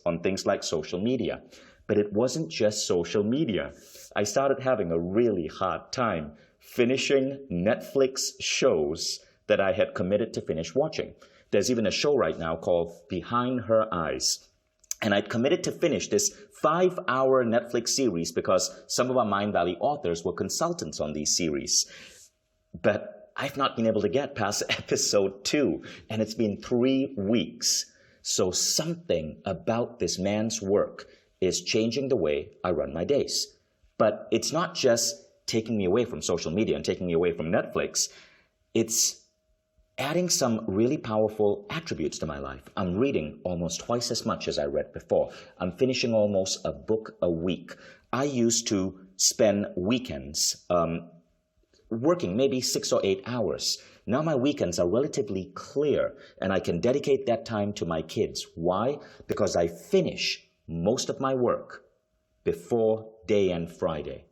on things like social media. But it wasn't just social media. I started having a really hard time finishing Netflix shows that I had committed to finish watching. There's even a show right now called Behind Her Eyes. And I'd committed to finish this 5-hour Netflix series because some of our Mindvalley authors were consultants on these series. But I've not been able to get past episode 2, and it's been 3 weeks. So something about this man's work is changing the way I run my days. But it's not just taking me away from social media and taking me away from Netflix. It's adding some really powerful attributes to my life. I'm reading almost twice as much as I read before. I'm finishing almost a book a week. I used to spend weekends working maybe 6 or 8 hours. Now my weekends are relatively clear, and I can dedicate that time to my kids. Why? Because I finish most of my work before day and Friday.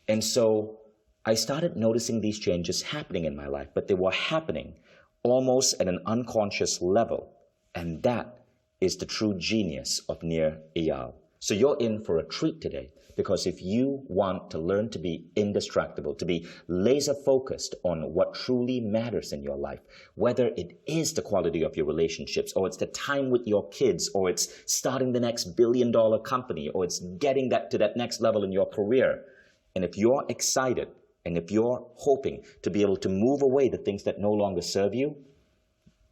And so I started noticing these changes happening in my life, but they were happening almost at an unconscious level. And that is the true genius of Nir Eyal. So you're in for a treat today, because if you want to learn to be indestructible, to be laser focused on what truly matters in your life, whether it is the quality of your relationships, or it's the time with your kids, or it's starting the next billion-dollar company, or it's getting that to that next level in your career, and if you're excited, and if you're hoping to be able to move away the things that no longer serve you,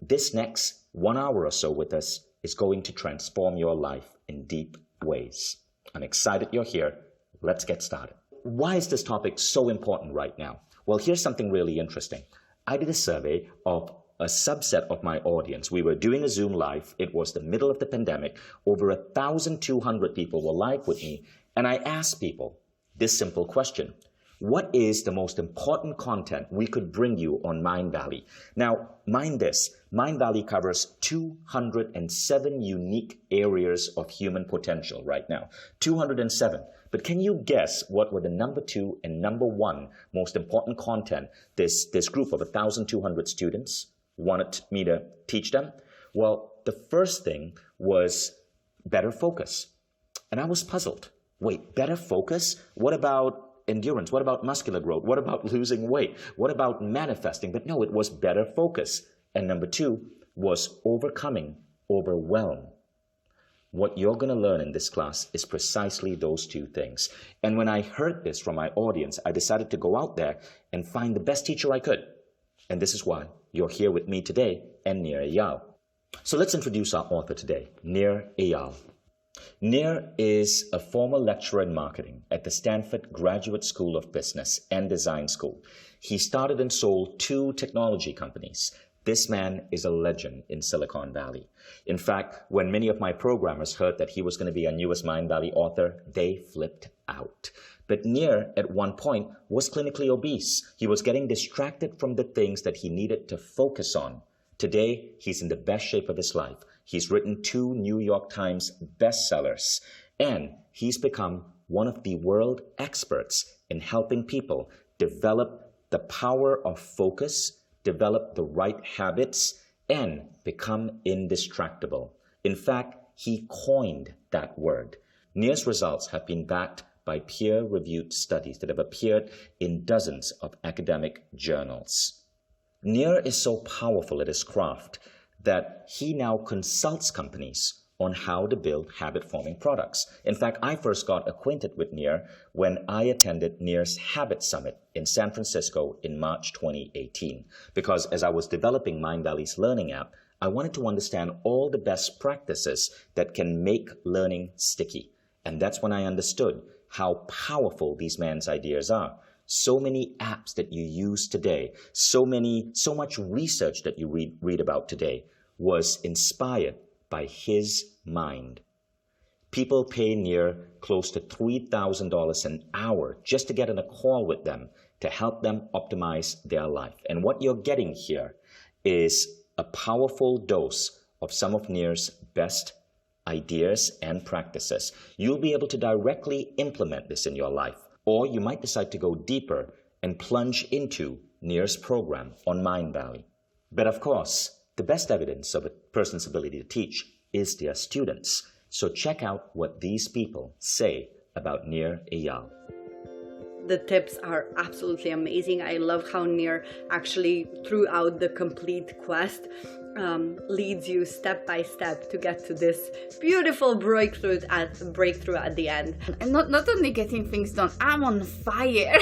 this next 1 hour or so with us is going to transform your life in deep ways. I'm excited you're here. Let's get started. Why is this topic so important right now? Well, here's something really interesting. I did a survey of a subset of my audience. We were doing a Zoom live. It was the middle of the pandemic. Over 1,200 people were live with me. And I asked people this simple question: what is the most important content we could bring you on Mindvalley? Now, mind this, Mindvalley covers 207 unique areas of human potential right now. 207. But can you guess what were the number 2 and number 1 most important content this group of 1,200 students wanted me to teach them? Well, the first thing was better focus. And I was puzzled. Wait, better focus? What about endurance? What about muscular growth? What about losing weight? What about manifesting? But no, it was better focus. And number 2 was overcoming overwhelm. What you're going to learn in this class is precisely those 2 things. And when I heard this from my audience, I decided to go out there and find the best teacher I could. And this is why you're here with me today and Nir Eyal. So let's introduce our author today, Nir Eyal. Nir is a former lecturer in marketing at the Stanford Graduate School of Business and Design School. He started and sold 2 technology companies. This man is a legend in Silicon Valley. In fact, when many of my programmers heard that he was going to be our newest Mindvalley author, they flipped out. But Nir, at one point, was clinically obese. He was getting distracted from the things that he needed to focus on. Today, he's in the best shape of his life. He's written 2 New York Times bestsellers, and he's become one of the world experts in helping people develop the power of focus, develop the right habits, and become indestructible. In fact, he coined that word. Nir's results have been backed by peer-reviewed studies that have appeared in dozens of academic journals. Nir is so powerful at his craft that he now consults companies on how to build habit-forming products. In fact, I first got acquainted with Nir when I attended Nir's Habit Summit in San Francisco in March 2018. Because as I was developing Mindvalley's learning app, I wanted to understand all the best practices that can make learning sticky. And that's when I understood how powerful these man's ideas are. So many apps that you use today, so much research that you read about today was inspired by his mind. People pay Nir close to $3,000 an hour just to get on a call with them to help them optimize their life. And what you're getting here is a powerful dose of some of Nir's best ideas and practices. You'll be able to directly implement this in your life. Or you might decide to go deeper and plunge into Nir's program on Mindvalley. But of course, the best evidence of a person's ability to teach is their students. So check out what these people say about Nir Eyal. The tips are absolutely amazing. I love how Nir actually, throughout the complete quest, leads you step by step to get to this beautiful breakthrough at the end. And not only getting things done, I'm on fire.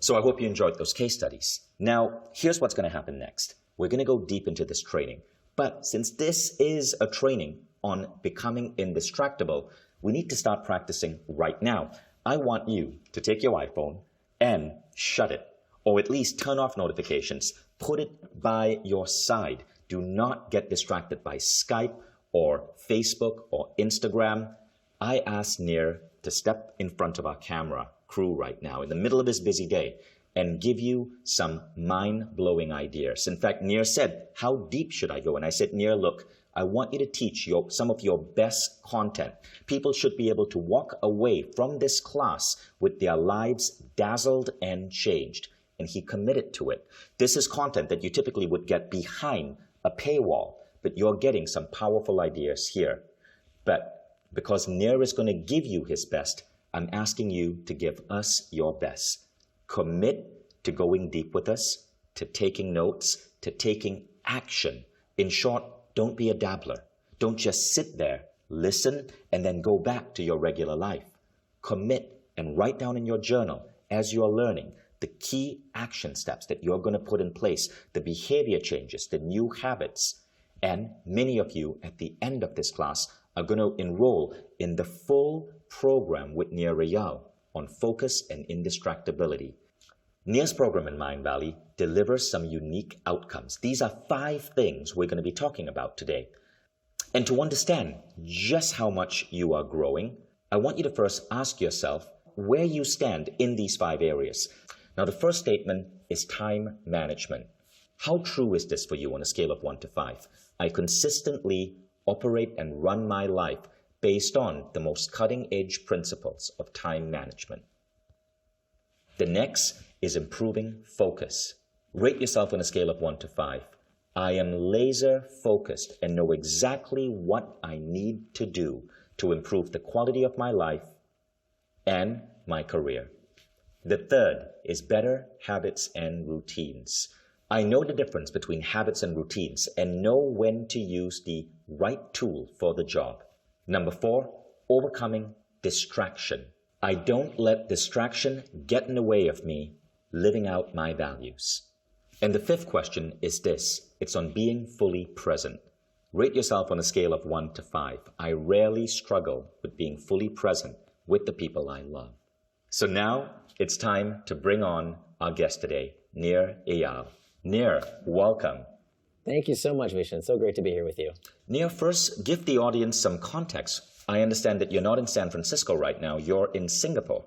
So I hope you enjoyed those case studies. Now, here's what's going to happen next. We're going to go deep into this training. But since this is a training on becoming indistractable, we need to start practicing right now. I want you to take your iPhone and shut it, or at least turn off notifications. Put it by your side. Do not get distracted by Skype or Facebook or Instagram. I asked Nir to step in front of our camera crew right now in the middle of his busy day and give you some mind-blowing ideas. In fact, Nir said, how deep should I go? And I said, Nir, look, I want you to teach some of your best content. People should be able to walk away from this class with their lives dazzled and changed. And he committed to it. This is content that you typically would get behind a paywall, but you're getting some powerful ideas here. But because Nir is going to give you his best, I'm asking you to give us your best. Commit to going deep with us, to taking notes, to taking action. In short, don't be a dabbler. Don't just sit there, listen, and then go back to your regular life. Commit and write down in your journal as you're learning the key action steps that you're going to put in place, the behavior changes, the new habits. And many of you at the end of this class are going to enroll in the full program with Nir Eyal on focus and indistractability. Nir's program in Mindvalley delivers some unique outcomes. These are 5 things we're going to be talking about today. And to understand just how much you are growing, I want you to first ask yourself where you stand in these 5 areas. Now, the first statement is time management. How true is this for you on a scale of 1 to 5? I consistently operate and run my life based on the most cutting-edge principles of time management. The next is improving focus. Rate yourself on a scale of 1 to 5. I am laser focused and know exactly what I need to do to improve the quality of my life and my career. The third is better habits and routines. I know the difference between habits and routines and know when to use the right tool for the job. Number 4, overcoming distraction. I don't let distraction get in the way of me living out my values. And the 5th question is this. It's on being fully present. Rate yourself on a scale of 1 to 5. I rarely struggle with being fully present with the people I love. So now it's time to bring on our guest today, Nir Eyal. Nir, welcome. Thank you so much, Vishen. So great to be here with you. Nir, first, give the audience some context. I understand that you're not in San Francisco right now. You're in Singapore.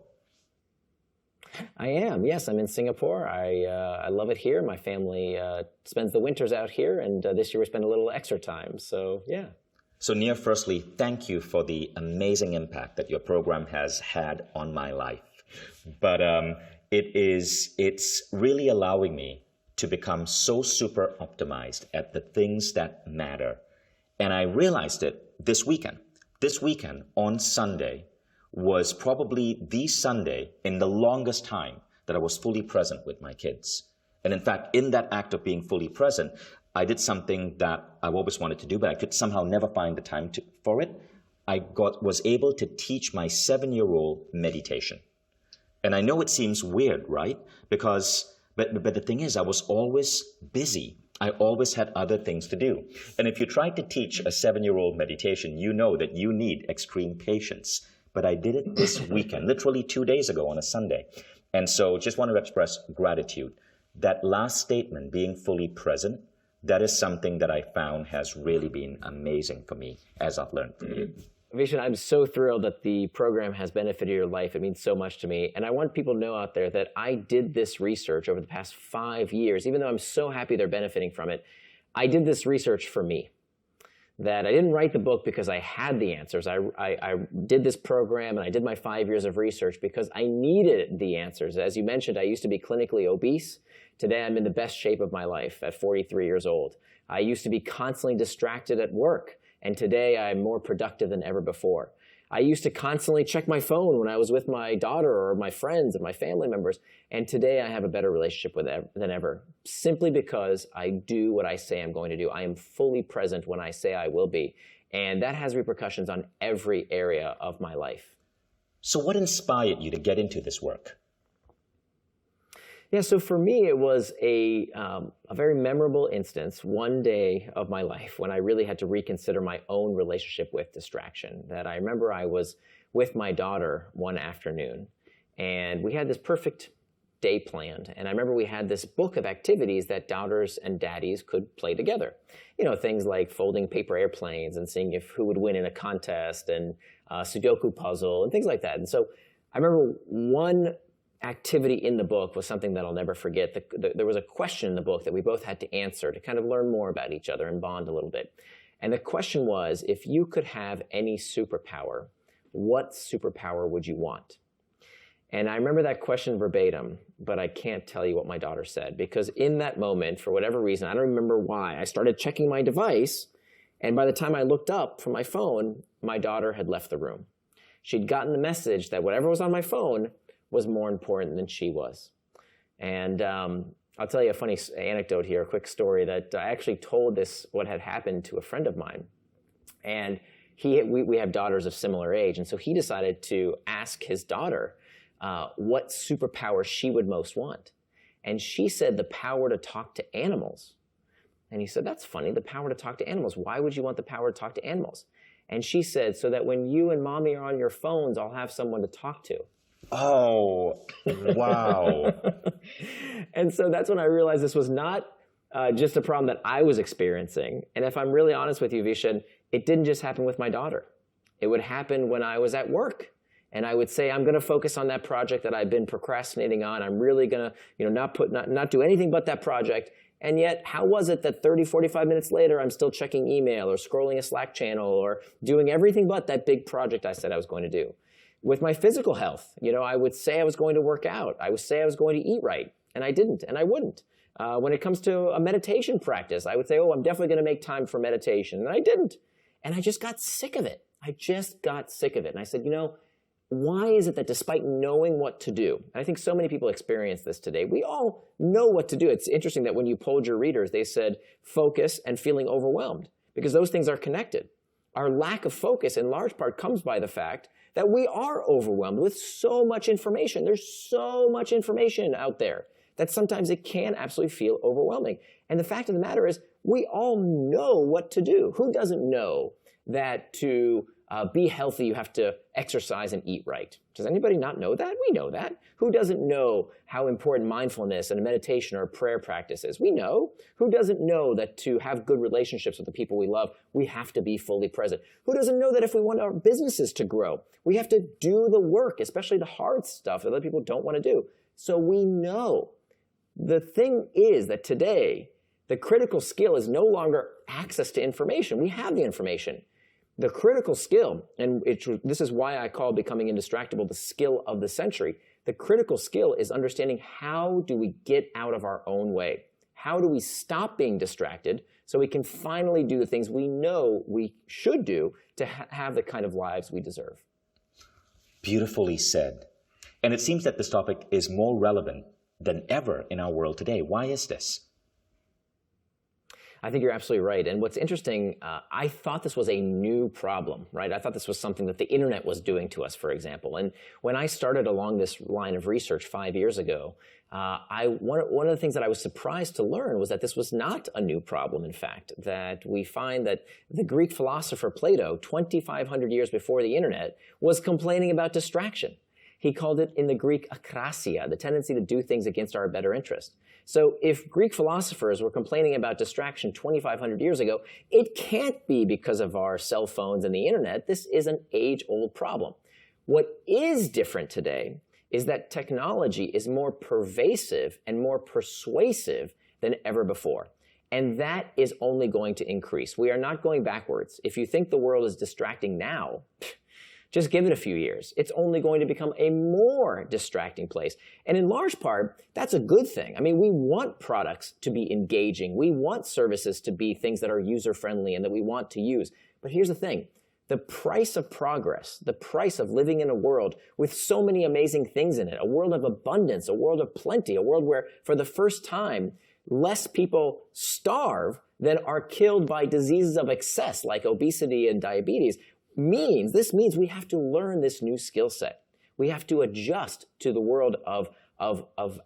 I am. Yes, I'm in Singapore. I love it here. My family spends the winters out here, and this year we spent a little extra time. So, yeah. So, Nir, firstly, thank you for the amazing impact that your program has had on my life. But it's really allowing me to become so super optimized at the things that matter. And I realized it this weekend. This weekend on Sunday was probably the Sunday in the longest time that I was fully present with my kids. And in fact, in that act of being fully present, I did something that I've always wanted to do, but I could somehow never find the time for it. I was able to teach my 7-year-old meditation. And I know it seems weird, right? But the thing is, I was always busy. I always had other things to do. And if you try to teach a 7-year-old meditation, you know that you need extreme patience. But I did it this weekend, literally 2 days ago on a Sunday. And so just want to express gratitude. That last statement, being fully present, that is something that I found has really been amazing for me as I've learned from you. Vishen, I'm so thrilled that the program has benefited your life. It means so much to me. And I want people to know out there that I did this research over the past 5 years. Even though I'm so happy they're benefiting from it, I did this research for me. that I didn't write the book because I had the answers. I did this program and I did my 5 years of research because I needed the answers. As you mentioned, I used to be clinically obese. Today, I'm in the best shape of my life at 43 years old. I used to be constantly distracted at work, and today I'm more productive than ever before. I used to constantly check my phone when I was with my daughter or my friends and my family members, and today I have a better relationship with than ever, simply because I do what I say I'm going to do. I am fully present when I say I will be, and that has repercussions on every area of my life. So what inspired you to get into this work? Yeah, so for me, it was a very memorable instance, one day of my life, when I really had to reconsider my own relationship with distraction. That I remember I was with my daughter one afternoon, and we had this perfect day planned. And I remember we had this book of activities that daughters and daddies could play together. You know, things like folding paper airplanes and seeing who would win in a contest, and Sudoku puzzle and things like that. And so I remember one activity in the book was something that I'll never forget. There was a question in the book that we both had to answer to kind of learn more about each other and bond a little bit. And the question was, if you could have any superpower, what superpower would you want? And I remember that question verbatim, but I can't tell you what my daughter said, because in that moment, for whatever reason, I don't remember why, I started checking my device, and by the time I looked up from my phone, my daughter had left the room. She'd gotten the message that whatever was on my phone was more important than she was. And I'll tell you a funny anecdote here, a quick story, that I actually told what had happened to a friend of mine. And we have daughters of similar age, and so he decided to ask his daughter what superpower she would most want. And she said the power to talk to animals. And he said, that's funny, the power to talk to animals. Why would you want the power to talk to animals? And she said, so that when you and mommy are on your phones, I'll have someone to talk to. Oh, wow. And so that's when I realized this was not just a problem that I was experiencing. And if I'm really honest with you, Vishen, it didn't just happen with my daughter. It would happen when I was at work. And I would say, I'm going to focus on that project that I've been procrastinating on. I'm really going to, not do anything but that project. And yet, how was it that 30, 45 minutes later, I'm still checking email or scrolling a Slack channel or doing everything but that big project I said I was going to do? With my physical health, I would say I was going to work out. I would say I was going to eat right, and I didn't, and I wouldn't. When it comes to a meditation practice, I would say, I'm definitely going to make time for meditation, and I didn't. And I just got sick of it. And I said, why is it that despite knowing what to do, and I think so many people experience this today, we all know what to do. It's interesting that when you polled your readers, they said focus and feeling overwhelmed, because those things are connected. Our lack of focus in large part comes by the fact that we are overwhelmed with so much information. There's so much information out there that sometimes it can absolutely feel overwhelming. And the fact of the matter is, we all know what to do. Who doesn't know that to be healthy, you have to exercise and eat right? Does anybody not know that? We know that. Who doesn't know how important mindfulness and a meditation or a prayer practice is? We know. Who doesn't know that to have good relationships with the people we love, we have to be fully present? Who doesn't know that if we want our businesses to grow, we have to do the work, especially the hard stuff that other people don't want to do? So we know. The thing is that today, the critical skill is no longer access to information. We have the information. The critical skill, and this is why I call becoming indistractable the skill of the century. The critical skill is understanding, how do we get out of our own way? How do we stop being distracted so we can finally do the things we know we should do to have the kind of lives we deserve? Beautifully said. And it seems that this topic is more relevant than ever in our world today. Why is this? I think you're absolutely right. And what's interesting, I thought this was a new problem, right? I thought this was something that the internet was doing to us, for example. And when I started along this line of research 5 years ago, one of the things that I was surprised to learn was that this was not a new problem, in fact, that we find that the Greek philosopher Plato, 2,500 years before the internet, was complaining about distraction. He called it in the Greek akrasia, the tendency to do things against our better interest. So if Greek philosophers were complaining about distraction 2,500 years ago, it can't be because of our cell phones and the internet. This is an age-old problem. What is different today is that technology is more pervasive and more persuasive than ever before. And that is only going to increase. We are not going backwards. If you think the world is distracting now, just give it a few years. It's only going to become a more distracting place. And in large part, that's a good thing. I mean, we want products to be engaging. We want services to be things that are user-friendly and that we want to use. But here's the thing. The price of progress, the price of living in a world with so many amazing things in it, a world of abundance, a world of plenty, a world where for the first time, less people starve than are killed by diseases of excess like obesity and diabetes, this means we have to learn this new skill set. We have to adjust to the world of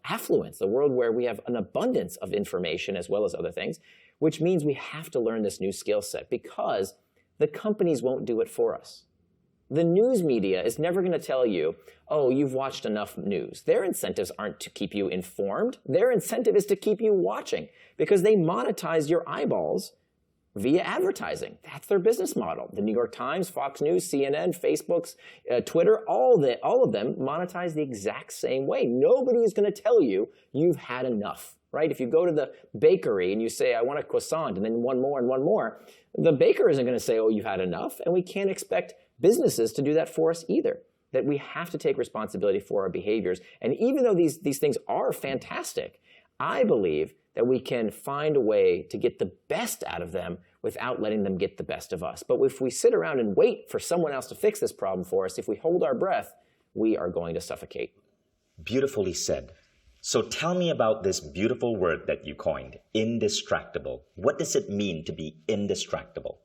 affluence, the world where we have an abundance of information as well as other things, which means we have to learn this new skill set because the companies won't do it for us. The news media is never going to tell you, oh, you've watched enough news. Their incentives aren't to keep you informed. Their incentive is to keep you watching because they monetize your eyeballs via advertising. That's their business model. The New York Times, Fox News, CNN, Facebook's, Twitter, all of them monetize the exact same way. Nobody is going to tell you you've had enough, right? If you go to the bakery and you say, I want a croissant, and then one more, the baker isn't going to say, oh, you've had enough, and we can't expect businesses to do that for us either. That we have to take responsibility for our behaviors. And even though these things are fantastic, I believe that we can find a way to get the best out of them without letting them get the best of us. But if we sit around and wait for someone else to fix this problem for us, if we hold our breath, we are going to suffocate. Beautifully said. So tell me about this beautiful word that you coined, indistractable. What does it mean to be indistractable?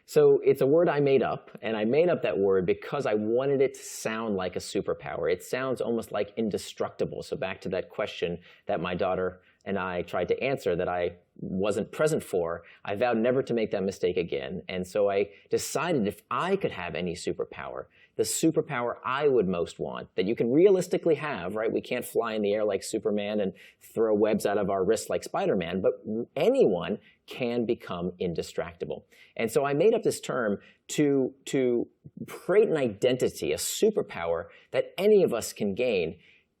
So it's a word I made up, and I made up that word because I wanted it to sound like a superpower. It sounds almost like indestructible. So back to that question that my daughter and I tried to answer that I wasn't present for, I vowed never to make that mistake again. And so I decided if I could have any superpower, the superpower I would most want, that you can realistically have, right? We can't fly in the air like Superman and throw webs out of our wrists like Spider-Man, but anyone can become indistractable. And so I made up this term to create an identity, a superpower that any of us can gain.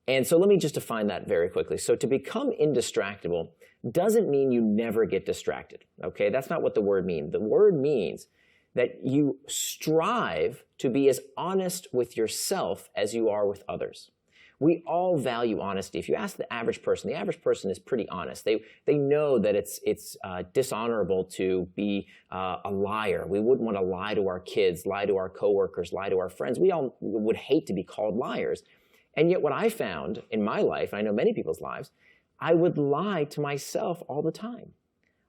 And so let me just define that very quickly. So to become indistractable doesn't mean you never get distracted, okay? That's not what the word means. The word means that you strive to be as honest with yourself as you are with others. We all value honesty. If you ask the average person is pretty honest. They know that it's dishonorable to be a liar. We wouldn't want to lie to our kids, lie to our coworkers, lie to our friends. We all would hate to be called liars. And yet what I found in my life, and I know many people's lives, I would lie to myself all the time.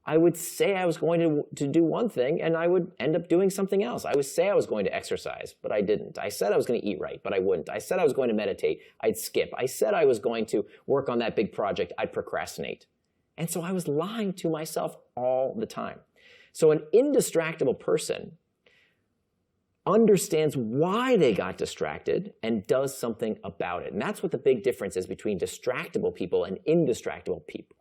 I would say I was going to do one thing, and I would end up doing something else. I would say I was going to exercise, but I didn't. I said I was going to eat right, but I wouldn't. I said I was going to meditate. I'd skip. I said I was going to work on that big project. I'd procrastinate. And so I was lying to myself all the time. So an indistractable person understands why they got distracted and does something about it. And that's what the big difference is between distractible people and indistractable people.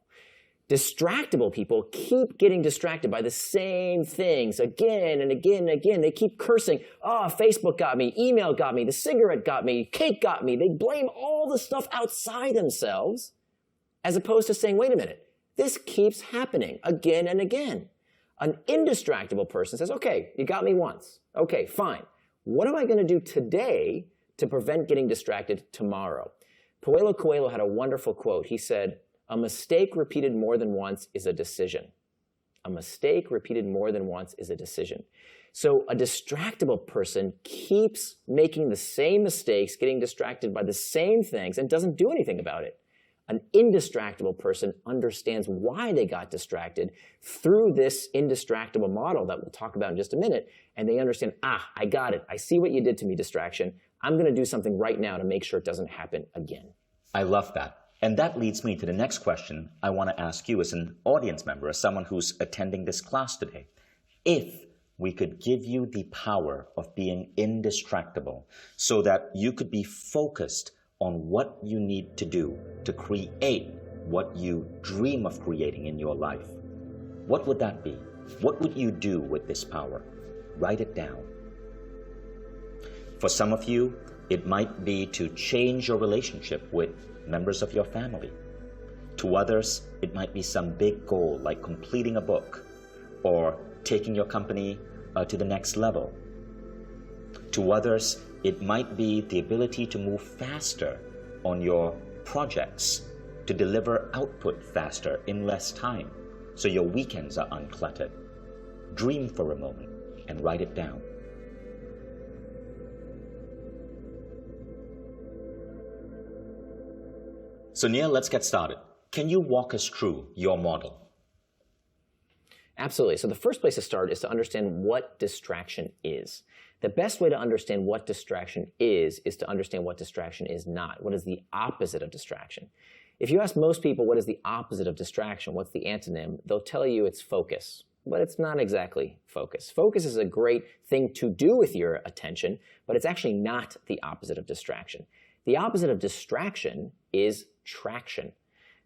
Distractible people keep getting distracted by the same things again and again and again. They keep cursing, oh, Facebook got me, email got me, the cigarette got me, cake got me. They blame all the stuff outside themselves as opposed to saying, wait a minute, this keeps happening again and again. An indistractable person says, okay, you got me once. Okay, fine. What am I going to do today to prevent getting distracted tomorrow? Paulo Coelho had a wonderful quote. He said, a mistake repeated more than once is a decision. A mistake repeated more than once is a decision. So a distractible person keeps making the same mistakes, getting distracted by the same things, and doesn't do anything about it. An indistractable person understands why they got distracted through this indistractable model that we'll talk about in just a minute, and they understand, I got it. I see what you did to me, distraction. I'm going to do something right now to make sure it doesn't happen again. I love that. And that leads me to the next question I want to ask you as an audience member, as someone who's attending this class today. If we could give you the power of being indistractable so that you could be focused on what you need to do to create what you dream of creating in your life, what would that be? What would you do with this power? Write it down. For some of you, it might be to change your relationship with members of your family. To others, it might be some big goal like completing a book or taking your company to the next level. To others, it might be the ability to move faster on your projects, to deliver output faster in less time, so your weekends are uncluttered. Dream for a moment and write it down. So Neil, let's get started. Can you walk us through your model? Absolutely. So the first place to start is to understand what distraction is. The best way to understand what distraction is to understand what distraction is not. What is the opposite of distraction? If you ask most people what is the opposite of distraction, what's the antonym, they'll tell you it's focus. But it's not exactly focus. Focus is a great thing to do with your attention, but it's actually not the opposite of distraction. The opposite of distraction is traction.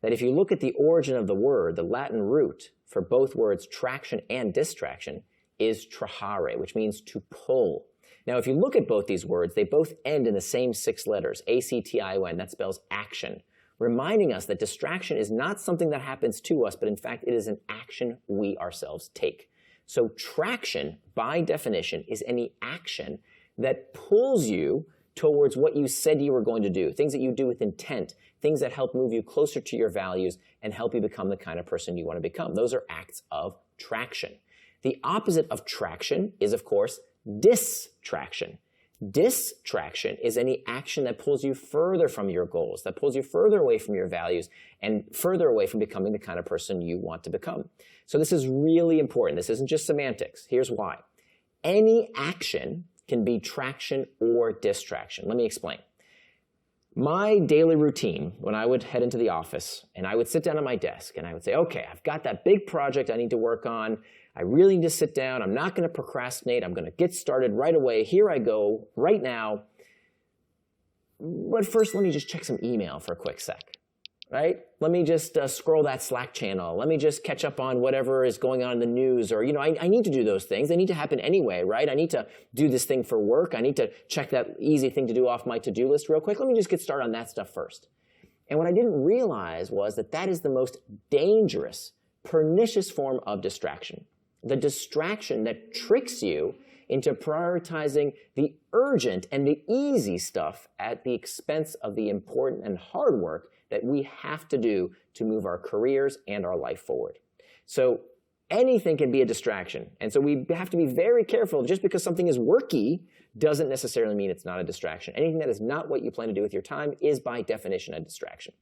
That if you look at the origin of the word, the Latin root for both words traction and distraction is trahare, which means to pull. Now, if you look at both these words, they both end in the same 6 letters, A-C-T-I-O-N, that spells action, reminding us that distraction is not something that happens to us, but in fact, it is an action we ourselves take. So traction, by definition, is any action that pulls you towards what you said you were going to do, things that you do with intent, things that help move you closer to your values and help you become the kind of person you want to become. Those are acts of traction. The opposite of traction is, of course, distraction. Distraction is any action that pulls you further from your goals, that pulls you further away from your values and further away from becoming the kind of person you want to become. So this is really important. This isn't just semantics. Here's why. Any action can be traction or distraction. Let me explain. My daily routine, when I would head into the office and I would sit down at my desk and I would say, okay, I've got that big project I need to work on. I really need to sit down. I'm not going to procrastinate. I'm going to get started right away. Here I go, right now. But first, let me just check some email for a quick sec, right? Let me just scroll that Slack channel. Let me just catch up on whatever is going on in the news. Or, I need to do those things. They need to happen anyway, right? I need to do this thing for work. I need to check that easy thing to do off my to-do list real quick. Let me just get started on that stuff first. And what I didn't realize was that that is the most dangerous, pernicious form of distraction. The distraction that tricks you into prioritizing the urgent and the easy stuff at the expense of the important and hard work that we have to do to move our careers and our life forward. So anything can be a distraction. And so we have to be very careful. Just because something is worky doesn't necessarily mean it's not a distraction. Anything that is not what you plan to do with your time is by definition a distraction.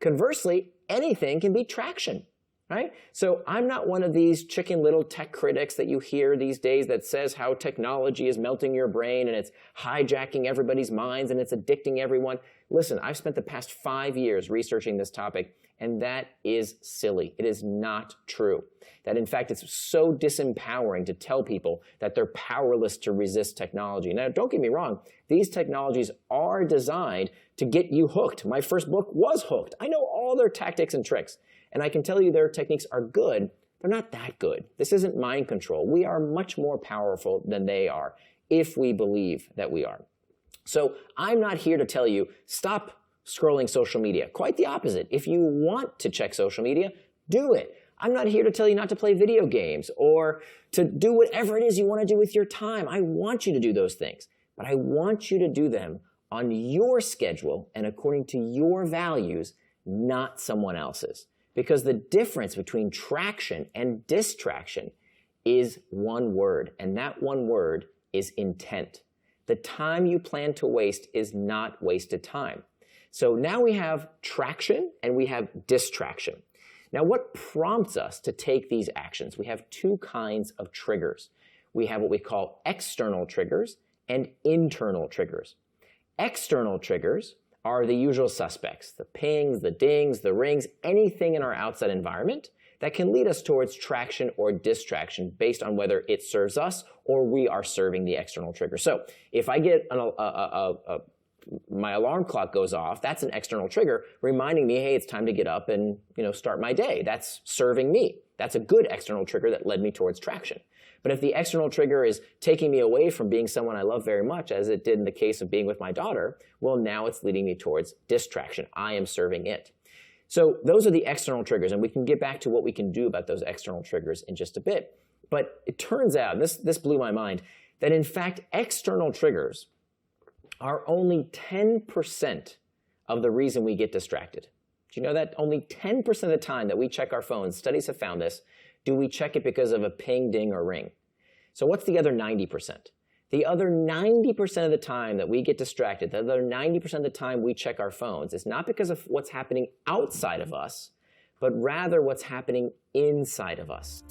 Conversely, anything can be traction. Right? So I'm not one of these chicken little tech critics that you hear these days that says how technology is melting your brain and it's hijacking everybody's minds and it's addicting everyone. Listen, I've spent the past 5 years researching this topic, and that is silly. It is not true. That in fact, it's so disempowering to tell people that they're powerless to resist technology. Now, don't get me wrong. These technologies are designed to get you hooked. My first book was hooked. I know all their tactics and tricks. And I can tell you their techniques are good. They're not that good. This isn't mind control. We are much more powerful than they are if we believe that we are. So I'm not here to tell you, stop scrolling social media. Quite the opposite. If you want to check social media, do it. I'm not here to tell you not to play video games or to do whatever it is you want to do with your time. I want you to do those things, but I want you to do them on your schedule and according to your values, not someone else's. Because the difference between traction and distraction is one word, and that one word is intent. The time you plan to waste is not wasted time. So now we have traction and we have distraction. Now, what prompts us to take these actions? We have 2 kinds of triggers. We have what we call external triggers and internal triggers. External triggers are the usual suspects, the pings, the dings, the rings, anything in our outside environment that can lead us towards traction or distraction based on whether it serves us or we are serving the external trigger. So if I get my alarm clock goes off, that's an external trigger reminding me, hey, it's time to get up and start my day. That's serving me. That's a good external trigger that led me towards traction. But if the external trigger is taking me away from being someone I love very much, as it did in the case of being with my daughter, well, now it's leading me towards distraction. I am serving it. So those are the external triggers, and we can get back to what we can do about those external triggers in just a bit. But it turns out, this blew my mind, that in fact external triggers are only 10% of the reason we get distracted. Do you know that? Only 10% of the time that we check our phones, studies have found this, do we check it because of a ping, ding, or ring. So what's the other 90%? The other 90% of the time that we get distracted, the other 90% of the time we check our phones, is not because of what's happening outside of us, but rather what's happening inside of us.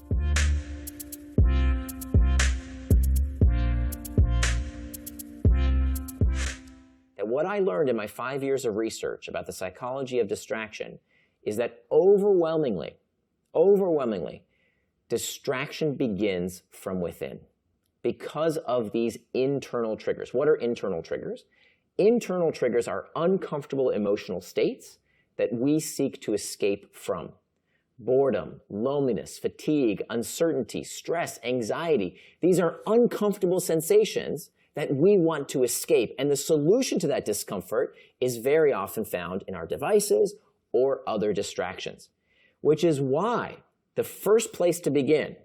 And what I learned in my 5 years of research about the psychology of distraction is that overwhelmingly, distraction begins from within because of these internal triggers. What are internal triggers? Internal triggers are uncomfortable emotional states that we seek to escape from. Boredom, loneliness, fatigue, uncertainty, stress, anxiety. These are uncomfortable sensations that we want to escape. And the solution to that discomfort is very often found in our devices or other distractions, which is why the first place to begin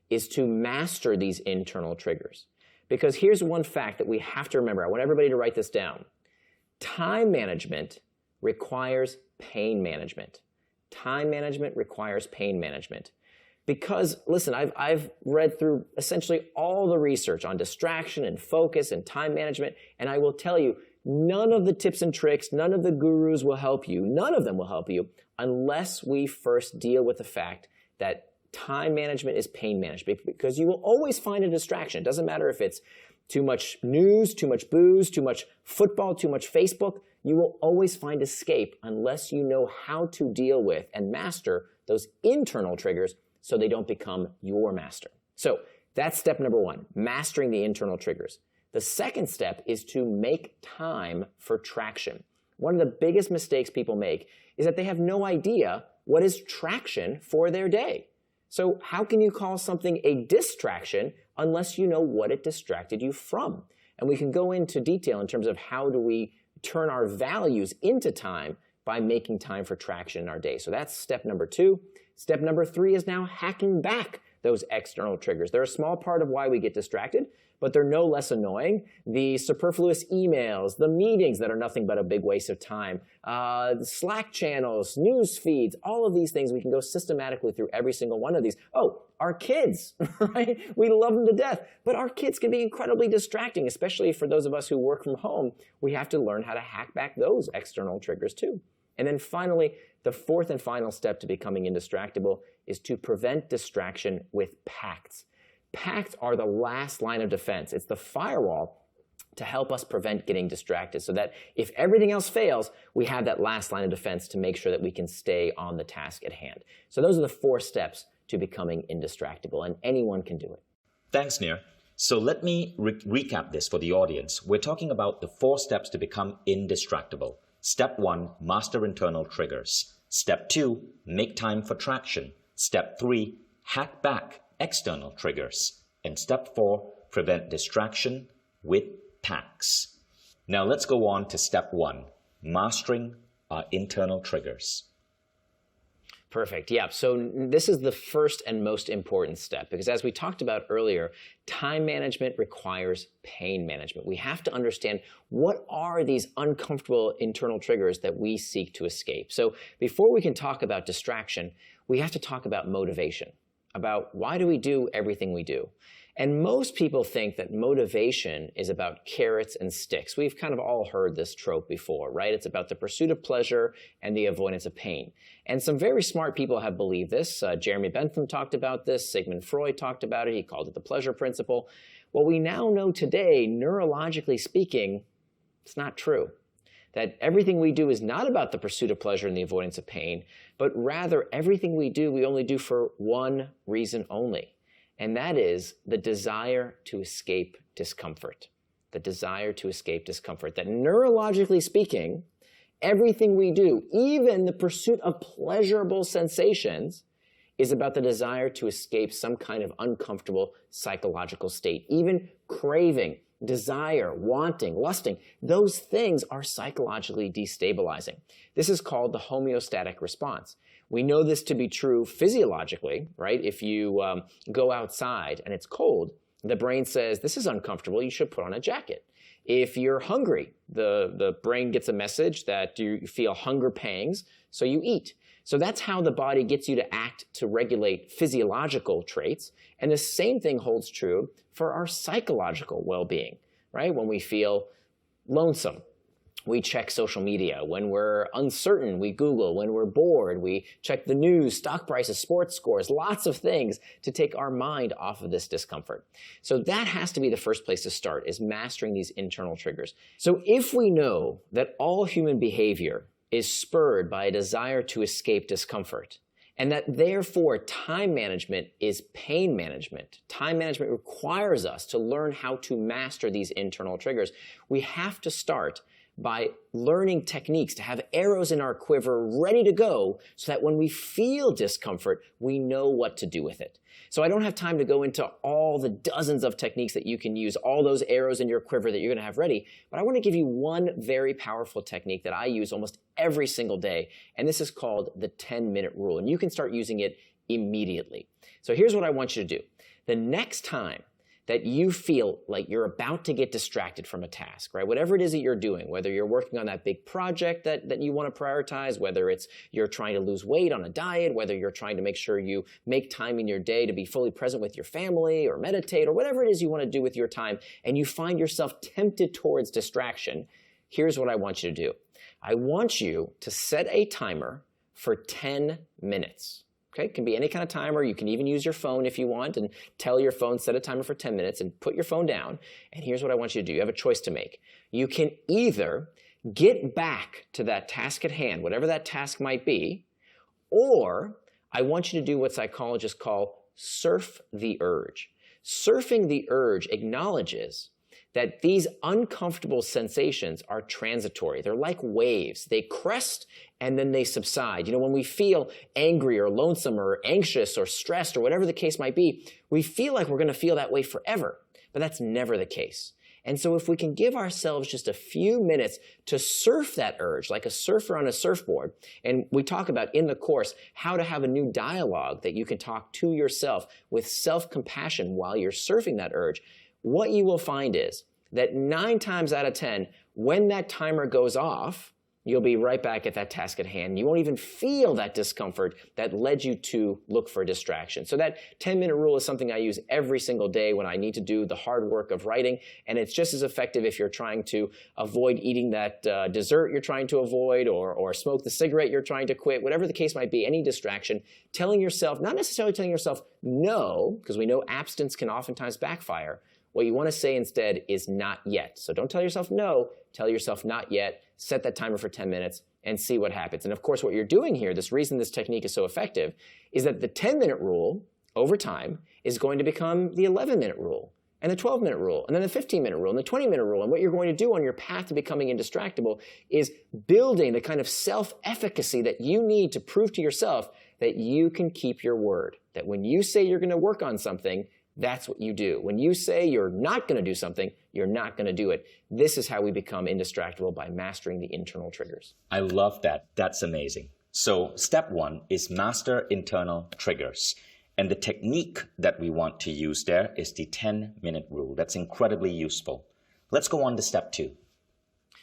is to master these internal triggers. Because here's one fact that we have to remember. I want everybody to write this down. Time management requires pain management. Time management requires pain management. Because, listen, I've read through essentially all the research on distraction and focus and time management, and I will tell you, none of the tips and tricks, none of the gurus will help you, none of them will help you, unless we first deal with the fact that time management is pain management, because you will always find a distraction. It doesn't matter if it's too much news, too much booze, too much football, too much Facebook. You will always find escape unless you know how to deal with and master those internal triggers so they don't become your master. So that's step number one, mastering the internal triggers. The second step is to make time for traction. One of the biggest mistakes people make is that they have no idea what is traction for their day. So how can you call something a distraction unless you know what it distracted you from? And we can go into detail in terms of how do we turn our values into time by making time for traction in our day. So that's step number two. Step number three is now hacking back those external triggers. They're a small part of why we get distracted, but they're no less annoying. The superfluous emails, the meetings that are nothing but a big waste of time, Slack channels, news feeds, all of these things, we can go systematically through every single one of these. Oh, our kids, right? We love them to death, but our kids can be incredibly distracting, especially for those of us who work from home. We have to learn how to hack back those external triggers too. And then finally, the fourth and final step to becoming indistractable is to prevent distraction with pacts. Pacts are the last line of defense. It's the firewall to help us prevent getting distracted so that if everything else fails, we have that last line of defense to make sure that we can stay on the task at hand. So those are the 4 steps to becoming indistractable, and anyone can do it. Thanks, Nir. So let me recap this for the audience. We're talking about the 4 steps to become indistractable. Step 1, master internal triggers. Step 2, make time for traction. Step 3, hack back external triggers. And step 4, prevent distraction with pacts. Now let's go on to step 1, mastering our internal triggers. Perfect. Yeah. So this is the first and most important step because as we talked about earlier, time management requires pain management. We have to understand what are these uncomfortable internal triggers that we seek to escape. So before we can talk about distraction, we have to talk about motivation, about why do we do everything we do. And most people think that motivation is about carrots and sticks. We've kind of all heard this trope before, right? It's about the pursuit of pleasure and the avoidance of pain. And some very smart people have believed this. Jeremy Bentham talked about this. Sigmund Freud talked about it. He called it the pleasure principle. Well, we now know today, neurologically speaking, it's not true. That everything we do is not about the pursuit of pleasure and the avoidance of pain, but rather everything we do, we only do for one reason only. And that is the desire to escape discomfort. The desire to escape discomfort. That neurologically speaking, everything we do, even the pursuit of pleasurable sensations, is about the desire to escape some kind of uncomfortable psychological state. Even craving, desire, wanting, lusting, those things are psychologically destabilizing. This is called the homeostatic response. We know this to be true physiologically, right? If you go outside and it's cold, the brain says, this is uncomfortable, you should put on a jacket. If you're hungry, the brain gets a message that you feel hunger pangs, so you eat. So that's how the body gets you to act to regulate physiological traits. And the same thing holds true for our psychological well-being, right? When we feel lonesome, we check social media. When we're uncertain, we Google. When we're bored, we check the news, stock prices, sports scores, lots of things to take our mind off of this discomfort. So that has to be the first place to start, is mastering these internal triggers. So if we know that all human behavior is spurred by a desire to escape discomfort, and that therefore time management is pain management. Time management requires us to learn how to master these internal triggers. We have to start by learning techniques to have arrows in our quiver ready to go so that when we feel discomfort, we know what to do with it. So I don't have time to go into all the dozens of techniques that you can use, all those arrows in your quiver that you're going to have ready, but I want to give you one very powerful technique that I use almost every single day, and this is called the 10-minute rule, and you can start using it immediately. So here's what I want you to do. The next time that you feel like you're about to get distracted from a task, right? Whatever it is that you're doing, whether you're working on that big project that you want to prioritize, whether it's you're trying to lose weight on a diet, whether you're trying to make sure you make time in your day to be fully present with your family or meditate or whatever it is you want to do with your time, and you find yourself tempted towards distraction, here's what I want you to do. I want you to set a timer for 10 minutes. Okay, it can be any kind of timer. You can even use your phone if you want and tell your phone, set a timer for 10 minutes and put your phone down. And here's what I want you to do. You have a choice to make. You can either get back to that task at hand, whatever that task might be, or I want you to do what psychologists call surf the urge. Surfing the urge acknowledges that these uncomfortable sensations are transitory. They're like waves. They crest and then they subside. You know, when we feel angry or lonesome or anxious or stressed or whatever the case might be, we feel like we're going to feel that way forever, but that's never the case. And so if we can give ourselves just a few minutes to surf that urge, like a surfer on a surfboard, and we talk about in the course how to have a new dialogue that you can talk to yourself with self-compassion while you're surfing that urge, what you will find is that 9 times out of 10, when that timer goes off, you'll be right back at that task at hand. You won't even feel that discomfort that led you to look for a distraction. So that 10-minute rule is something I use every single day when I need to do the hard work of writing, and it's just as effective if you're trying to avoid eating that dessert you're trying to avoid or smoke the cigarette you're trying to quit, whatever the case might be, any distraction, telling yourself, not necessarily telling yourself no, because we know abstinence can oftentimes backfire. What you want to say instead is not yet. So don't tell yourself no, tell yourself not yet, set that timer for 10 minutes and see what happens. And of course, what you're doing here, this reason this technique is so effective, is that the 10-minute rule over time is going to become the 11-minute rule and the 12-minute rule and then the 15-minute rule and the 20-minute rule. And what you're going to do on your path to becoming indistractable is building the kind of self-efficacy that you need to prove to yourself that you can keep your word, that when you say you're going to work on something, that's what you do. When you say you're not going to do something, you're not going to do it. This is how we become indistractable, by mastering the internal triggers. I love that. That's amazing. So step 1 is master internal triggers. And the technique that we want to use there is the 10-minute rule. That's incredibly useful. Let's go on to step 2.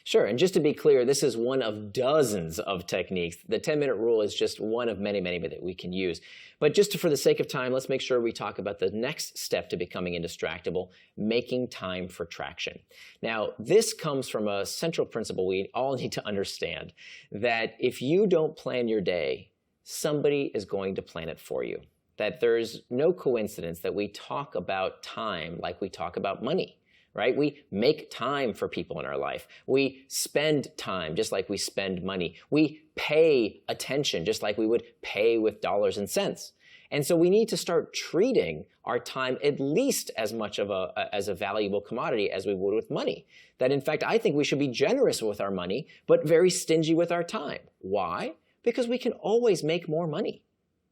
Sure, and just to be clear, this is one of dozens of techniques. The 10-minute rule is just one of many, many that we can use. But just for the sake of time, let's make sure we talk about the next step to becoming indistractable, making time for traction. Now, this comes from a central principle we all need to understand, that if you don't plan your day, somebody is going to plan it for you. That there's no coincidence that we talk about time like we talk about money. Right? We make time for people in our life. We spend time just like we spend money. We pay attention just like we would pay with dollars and cents. And so we need to start treating our time at least as much of as a valuable commodity as we would with money. That in fact, I think we should be generous with our money, but very stingy with our time. Why? Because we can always make more money.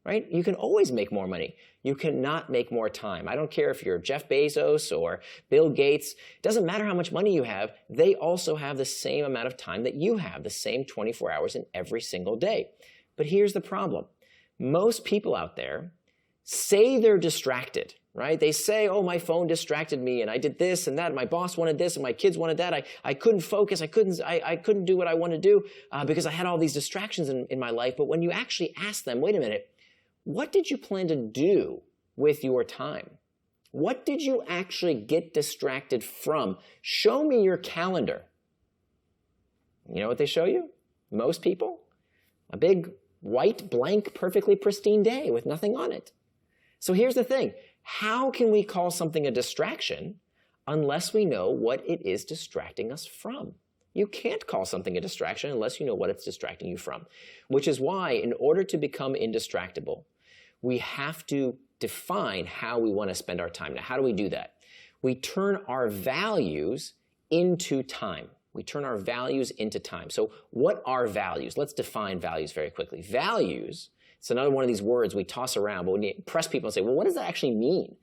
right? You can always make more money. You cannot make more time. I don't care if you're Jeff Bezos or Bill Gates. It doesn't matter how much money you have. They also have the same amount of time that you have, the same 24 hours in every single day. But here's the problem. Most people out there say they're distracted, right? They say, oh, my phone distracted me and I did this and that, and my boss wanted this and my kids wanted that. I couldn't focus. I couldn't do what I wanted to do because I had all these distractions in my life. But when you actually ask them, wait a minute, what did you plan to do with your time? What did you actually get distracted from? Show me your calendar. You know what they show you? Most people? A big white, blank, perfectly pristine day with nothing on it. So here's the thing. How can we call something a distraction unless we know what it is distracting us from? You can't call something a distraction unless you know what it's distracting you from, which is why in order to become indistractable, we have to define how we want to spend our time. Now, how do we do that? We turn our values into time. We turn our values into time. So what are values? Let's define values very quickly. Values, it's another one of these words we toss around, but when you press people and say, well, what does that actually mean?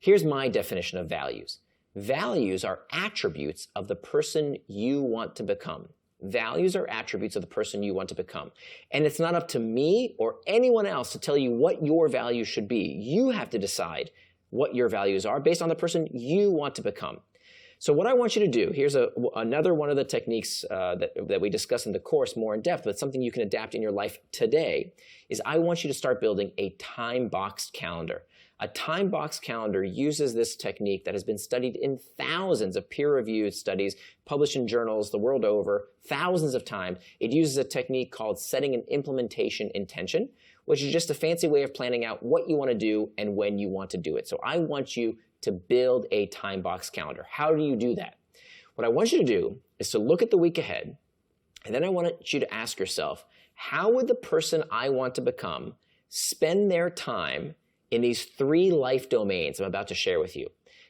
Here's my definition of values. Values are attributes of the person you want to become. Values are attributes of the person you want to become. And it's not up to me or anyone else to tell you what your values should be. You have to decide what your values are based on the person you want to become. So what I want you to do, here's another one of the techniques that we discuss in the course more in depth, but something you can adapt in your life today, is I want you to start building a time-boxed calendar. A time-boxed calendar uses this technique that has been studied in thousands of peer-reviewed studies published in journals the world over, thousands of times. It uses a technique called setting an implementation intention, which is just a fancy way of planning out what you want to do and when you want to do it. So I want you to build a time-boxed calendar. How do you do that? What I want you to do is to look at the week ahead, and then I want you to ask yourself, how would the person I want to become spend their time in these 3 life domains I'm about to share with you?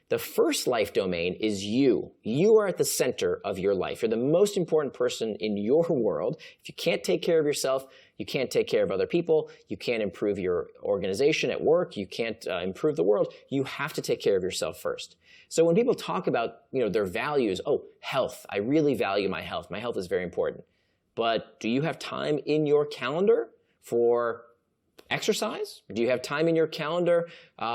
The first life domain is you. You are at the center of your life. You're the most important person in your world. If you can't take care of yourself, you can't take care of other people, you can't improve your organization at work, you can't improve the world, you have to take care of yourself first. So when people talk about their values, oh, health, I really value my health. My health is very important. But do you have time in your calendar for exercise? Do you have time in your calendar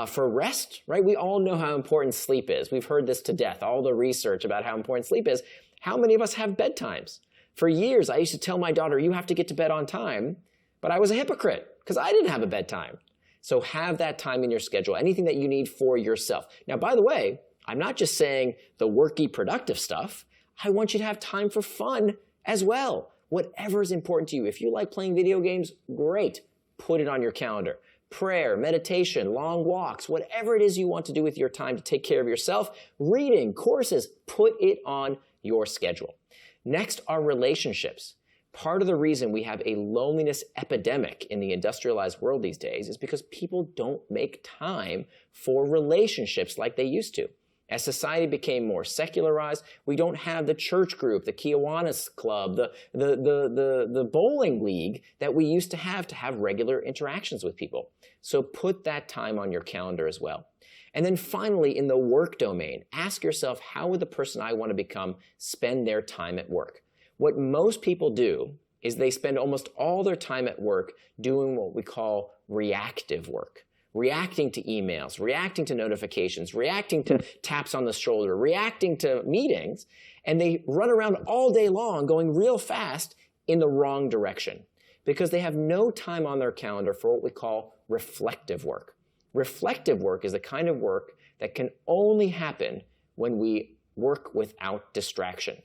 for rest, right? We all know how important sleep is. We've heard this to death, all the research about how important sleep is. How many of us have bedtimes? For years, I used to tell my daughter, you have to get to bed on time, but I was a hypocrite because I didn't have a bedtime. So have that time in your schedule, anything that you need for yourself. Now, by the way, I'm not just saying the worky, productive stuff. I want you to have time for fun as well. Whatever is important to you. If you like playing video games, great. Put it on your calendar. Prayer, meditation, long walks, whatever it is you want to do with your time to take care of yourself, reading, courses, put it on your schedule. Next are relationships. Part of the reason we have a loneliness epidemic in the industrialized world these days is because people don't make time for relationships like they used to. As society became more secularized, we don't have the church group, the Kiwanis Club, the bowling league that we used to have regular interactions with people. So put that time on your calendar as well. And then finally, in the work domain, ask yourself, how would the person I want to become spend their time at work? What most people do is they spend almost all their time at work doing what we call reactive work. Reacting to emails, reacting to notifications, reacting to taps on the shoulder, reacting to meetings, and they run around all day long going real fast in the wrong direction because they have no time on their calendar for what we call reflective work. Reflective work is the kind of work that can only happen when we work without distraction.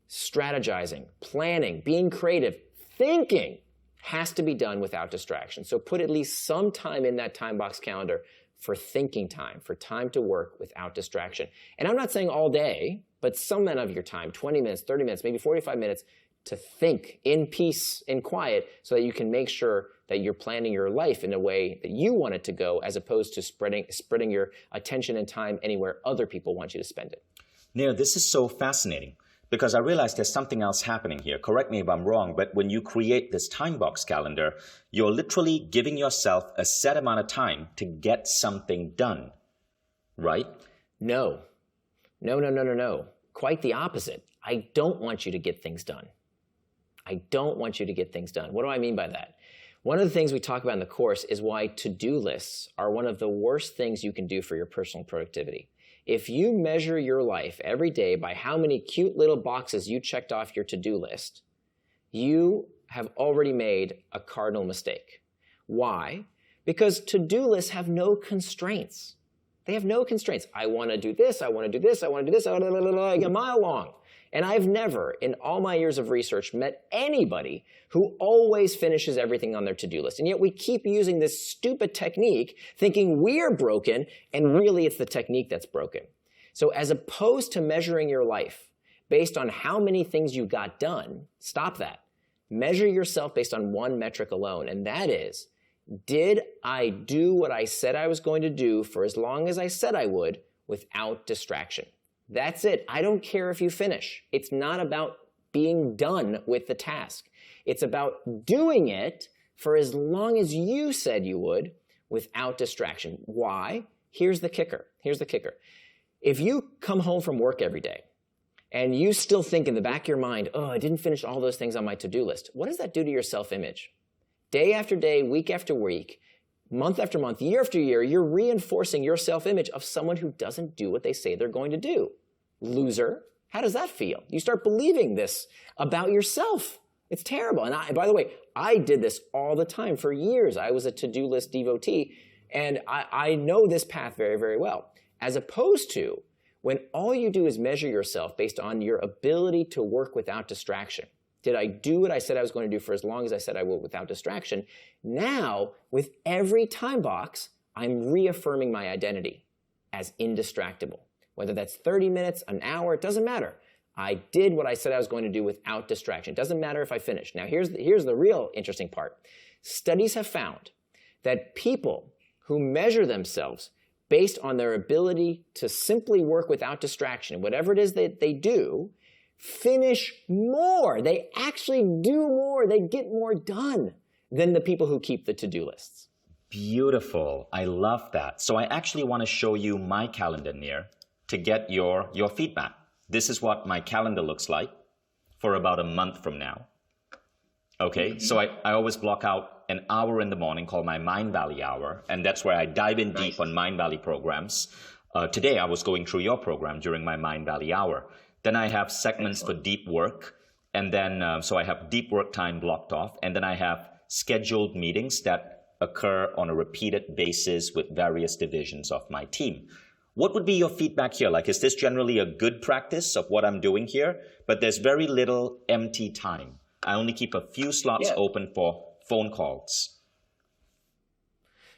Strategizing, planning, being creative, thinking has to be done without distraction. So put at least some time in that time box calendar for thinking time, for time to work without distraction. And I'm not saying all day, but some amount of your time, 20 minutes, 30 minutes, maybe 45 minutes, to think in peace, in quiet, so that you can make sure that you're planning your life in a way that you want it to go, as opposed to spreading your attention and time anywhere other people want you to spend it. Nir, this is so fascinating because I realized there's something else happening here. Correct me if I'm wrong, but when you create this time box calendar, you're literally giving yourself a set amount of time to get something done, right? No. No. Quite the opposite. I don't want you to get things done. I don't want you to get things done. What do I mean by that? One of the things we talk about in the course is why to-do lists are one of the worst things you can do for your personal productivity. If you measure your life every day by how many cute little boxes you checked off your to-do list, you have already made a cardinal mistake. Why? Because to-do lists have no constraints. They have no constraints. I want to do this, I want to do this, I want to do this, like a mile long. And I've never, in all my years of research, met anybody who always finishes everything on their to-do list. And yet we keep using this stupid technique thinking we're broken, and really it's the technique that's broken. So as opposed to measuring your life based on how many things you got done, stop that. Measure yourself based on one metric alone, and that is, did I do what I said I was going to do for as long as I said I would without distraction? That's it. I don't care if you finish. It's not about being done with the task. It's about doing it for as long as you said you would without distraction. Why? Here's the kicker. If you come home from work every day and you still think in the back of your mind, oh, I didn't finish all those things on my to-do list, what does that do to your self-image? Day after day, week after week, month after month, year after year, you're reinforcing your self-image of someone who doesn't do what they say they're going to do. Loser. How does that feel? You start believing this about yourself. It's terrible. And by the way, I did this all the time for years. I was a to-do list devotee, and I know this path very, very well. As opposed to when all you do is measure yourself based on your ability to work without distraction. Did I do what I said I was going to do for as long as I said I would without distraction? Now, with every time box, I'm reaffirming my identity as indistractable. Whether that's 30 minutes, an hour, it doesn't matter. I did what I said I was going to do without distraction. It doesn't matter if I finish. Now, here's the real interesting part. Studies have found that people who measure themselves based on their ability to simply work without distraction, whatever it is that they do, finish more. They actually do more. They get more done than the people who keep the to-do lists. Beautiful. I love that. So I actually want to show you my calendar, Nir, to get your feedback. This is what my calendar looks like for about a month from now. Okay, so I always block out an hour in the morning called my Mindvalley hour, and that's where I dive in deep on Mindvalley programs. Today I was going through your program during my Mindvalley hour. Then I have segments for deep work, and then so I have deep work time blocked off, and then I have scheduled meetings that occur on a repeated basis with various divisions of my team. What would be your feedback here? Like, is this generally a good practice of what I'm doing here? But there's very little empty time. I only keep a few slots open for phone calls.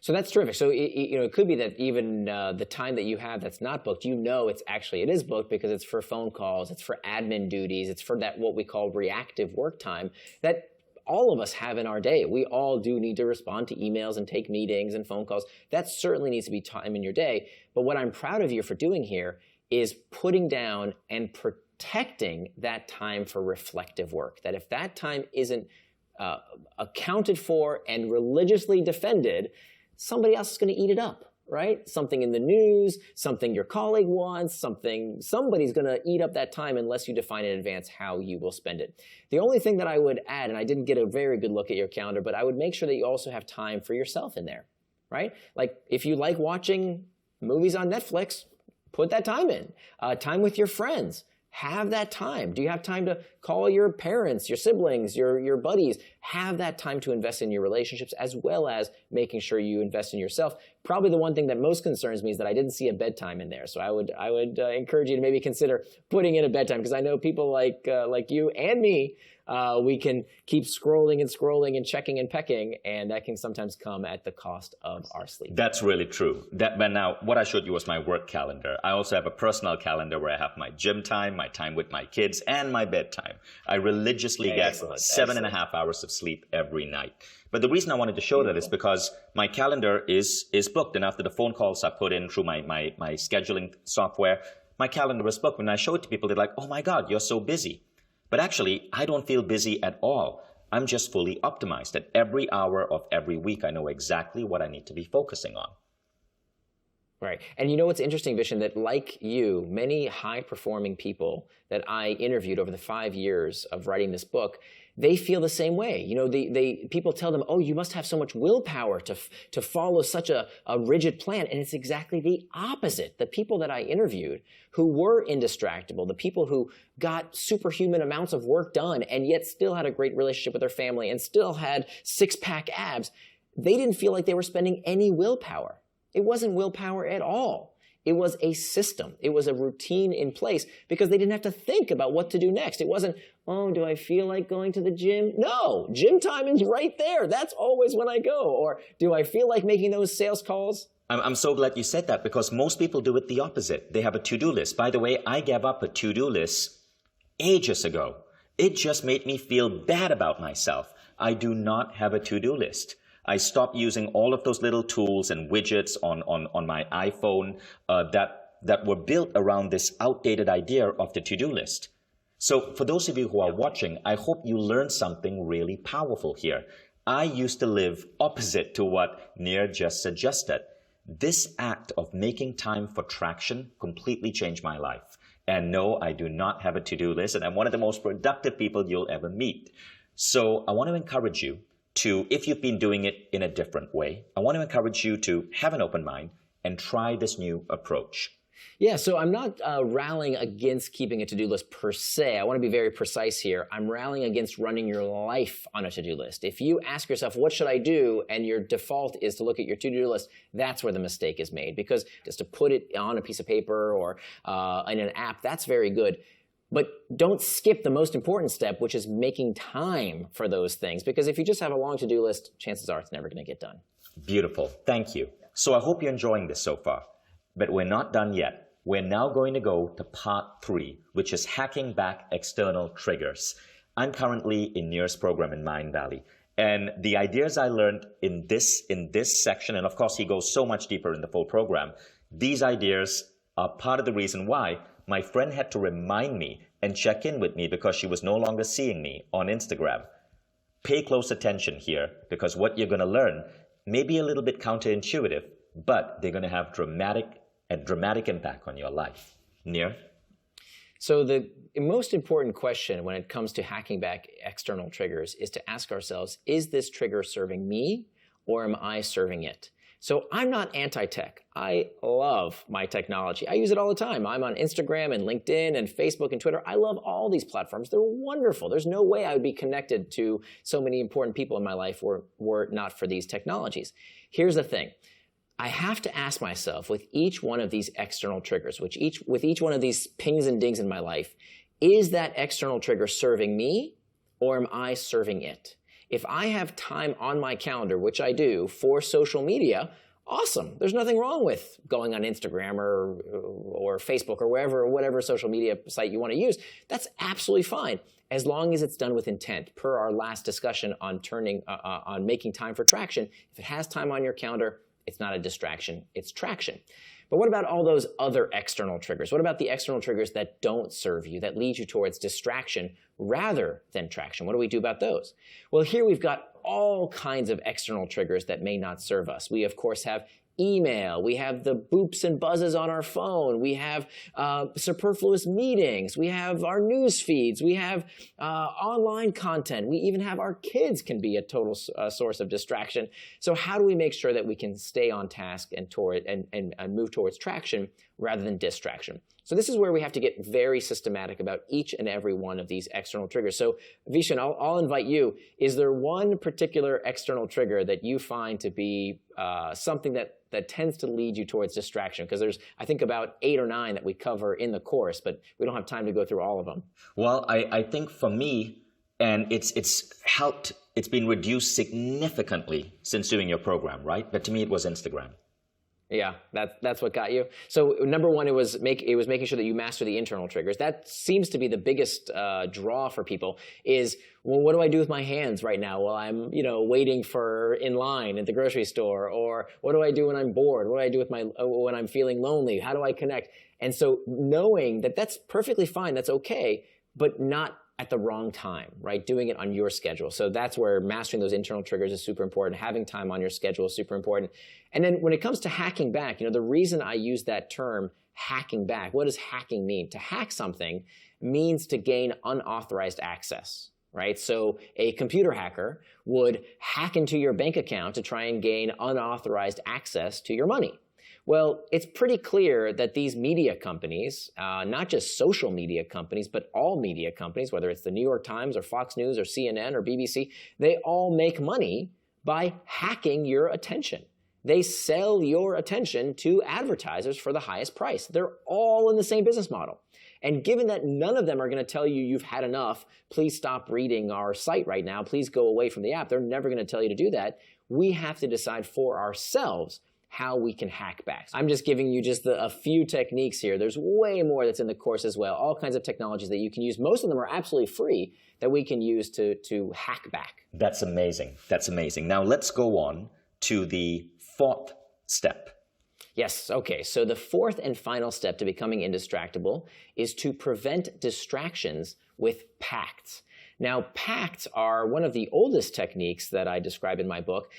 So that's terrific. So it could be that even the time that you have that's not booked, it is booked because it's for phone calls, it's for admin duties, it's for that what we call reactive work time that all of us have in our day. We all do need to respond to emails and take meetings and phone calls. That certainly needs to be time in your day. But what I'm proud of you for doing here is putting down and protecting that time for reflective work. That if that time isn't accounted for and religiously defended, somebody else is going to eat it up. Right? Something in the news, something your colleague wants, somebody's going to eat up that time unless you define in advance how you will spend it. The only thing that I would add, and I didn't get a very good look at your calendar, but I would make sure that you also have time for yourself in there, right? Like if you like watching movies on Netflix, put that time in. Time with your friends. Have that time. Do you have time to call your parents, your siblings, your buddies? Have that time to invest in your relationships as well as making sure you invest in yourself. Probably the one thing that most concerns me is that I didn't see a bedtime in there. So I would encourage you to maybe consider putting in a bedtime because I know people like you and me, we can keep scrolling and checking and pecking, and that can sometimes come at the cost of our sleep. That's really true. But now, what I showed you was my work calendar. I also have a personal calendar where I have my gym time, my time with my kids, and my bedtime. I religiously get 7.5 hours of sleep every night. But the reason I wanted to show that is because my calendar is booked, and after the phone calls I put in through my scheduling software, my calendar was booked. When I show it to people, they're like, oh my God, you're so busy. But actually, I don't feel busy at all. I'm just fully optimized. At every hour of every week, I know exactly what I need to be focusing on. Right. And you know what's interesting, Vishen, that like you, many high-performing people that I interviewed over the 5 years of writing this book, they feel the same way. You know, people tell them, oh, you must have so much willpower to follow such a rigid plan. And it's exactly the opposite. The people that I interviewed who were indistractable, the people who got superhuman amounts of work done and yet still had a great relationship with their family and still had six-pack abs, they didn't feel like they were spending any willpower. It wasn't willpower at all. It was a system. It was a routine in place because they didn't have to think about what to do next. It wasn't, oh, do I feel like going to the gym? No, gym time is right there. That's always when I go. Or do I feel like making those sales calls? I'm so glad you said that because most people do it the opposite. They have a to-do list. By the way, I gave up a to-do list ages ago. It just made me feel bad about myself. I do not have a to-do list. I stopped using all of those little tools and widgets on my iPhone that were built around this outdated idea of the to-do list. So for those of you who are watching, I hope you learned something really powerful here. I used to live opposite to what Nir just suggested. This act of making time for traction completely changed my life. And no, I do not have a to-do list, and I'm one of the most productive people you'll ever meet. So I want to encourage you to, if you've been doing it in a different way, I want to encourage you to have an open mind and try this new approach. Yeah, so I'm not rallying against keeping a to-do list per se. I want to be very precise here. I'm rallying against running your life on a to-do list. If you ask yourself, what should I do? And your default is to look at your to-do list, that's where the mistake is made. Because just to put it on a piece of paper or in an app, that's very good. But don't skip the most important step, which is making time for those things. Because if you just have a long to-do list, chances are it's never going to get done. Beautiful. Thank you. So I hope you're enjoying this so far. But we're not done yet. We're now going to go to part 3, which is hacking back external triggers. I'm currently in Nir's program in Mindvalley. And the ideas I learned in this section, and of course he goes so much deeper in the full program, these ideas are part of the reason why my friend had to remind me and check in with me because she was no longer seeing me on Instagram. Pay close attention here because what you're going to learn may be a little bit counterintuitive, but they're going to have a dramatic impact on your life. Nir? So the most important question when it comes to hacking back external triggers is to ask ourselves, is this trigger serving me or am I serving it? So I'm not anti-tech. I love my technology. I use it all the time. I'm on Instagram and LinkedIn and Facebook and Twitter. I love all these platforms. They're wonderful. There's no way I would be connected to so many important people in my life were it not for these technologies. Here's the thing. I have to ask myself with each one of these external triggers, with each one of these pings and dings in my life, is that external trigger serving me or am I serving it? If I have time on my calendar, which I do, for social media, awesome. There's nothing wrong with going on Instagram or Facebook or whatever social media site you want to use. That's absolutely fine, as long as it's done with intent. Per our last discussion on on making time for traction, if it has time on your calendar, it's not a distraction, it's traction. But what about all those other external triggers? What about the external triggers that don't serve you, that lead you towards distraction rather than traction? What do we do about those? Well, here we've got all kinds of external triggers that may not serve us. We, of course, have email. We have the boops and buzzes on our phone. We have superfluous meetings. We have our news feeds. We have online content. We even have our kids can be a total source of distraction. So how do we make sure that we can stay on task and move towards traction rather than distraction? So this is where we have to get very systematic about each and every one of these external triggers. So Vishen, I'll invite you. Is there one particular external trigger that you find to be something that tends to lead you towards distraction? Because there's, I think, about 8 or 9 that we cover in the course, but we don't have time to go through all of them. Well, I think for me, and it's been reduced significantly since doing your program, right? But to me, it was Instagram. Yeah, that's what got you. So number one, it was making sure that you master the internal triggers. That seems to be the biggest draw for people is, well, what do I do with my hands right now while I'm, waiting in line at the grocery store? Or what do I do when I'm bored? What do I do with when I'm feeling lonely? How do I connect? And so knowing that that's perfectly fine, that's okay, but not at the wrong time, right? Doing it on your schedule. So that's where mastering those internal triggers is super important. Having time on your schedule is super important. And then when it comes to hacking back, the reason I use that term, hacking back, what does hacking mean? To hack something means to gain unauthorized access, right? So a computer hacker would hack into your bank account to try and gain unauthorized access to your money. Well, it's pretty clear that these media companies, not just social media companies, but all media companies, whether it's the New York Times or Fox News or CNN or BBC, they all make money by hacking your attention. They sell your attention to advertisers for the highest price. They're all in the same business model. And given that none of them are going to tell you you've had enough, please stop reading our site right now, please go away from the app, they're never going to tell you to do that. We have to decide for ourselves how we can hack back. I'm just giving you just a few techniques here. There's way more that's in the course as well. All kinds of technologies that you can use. Most of them are absolutely free that we can use to hack back. That's amazing. That's amazing. Now let's go on to the fourth step. Yes, okay. So the fourth and final step to becoming indistractable is to prevent distractions with pacts. Now, pacts are one of the oldest techniques that I describe in my book.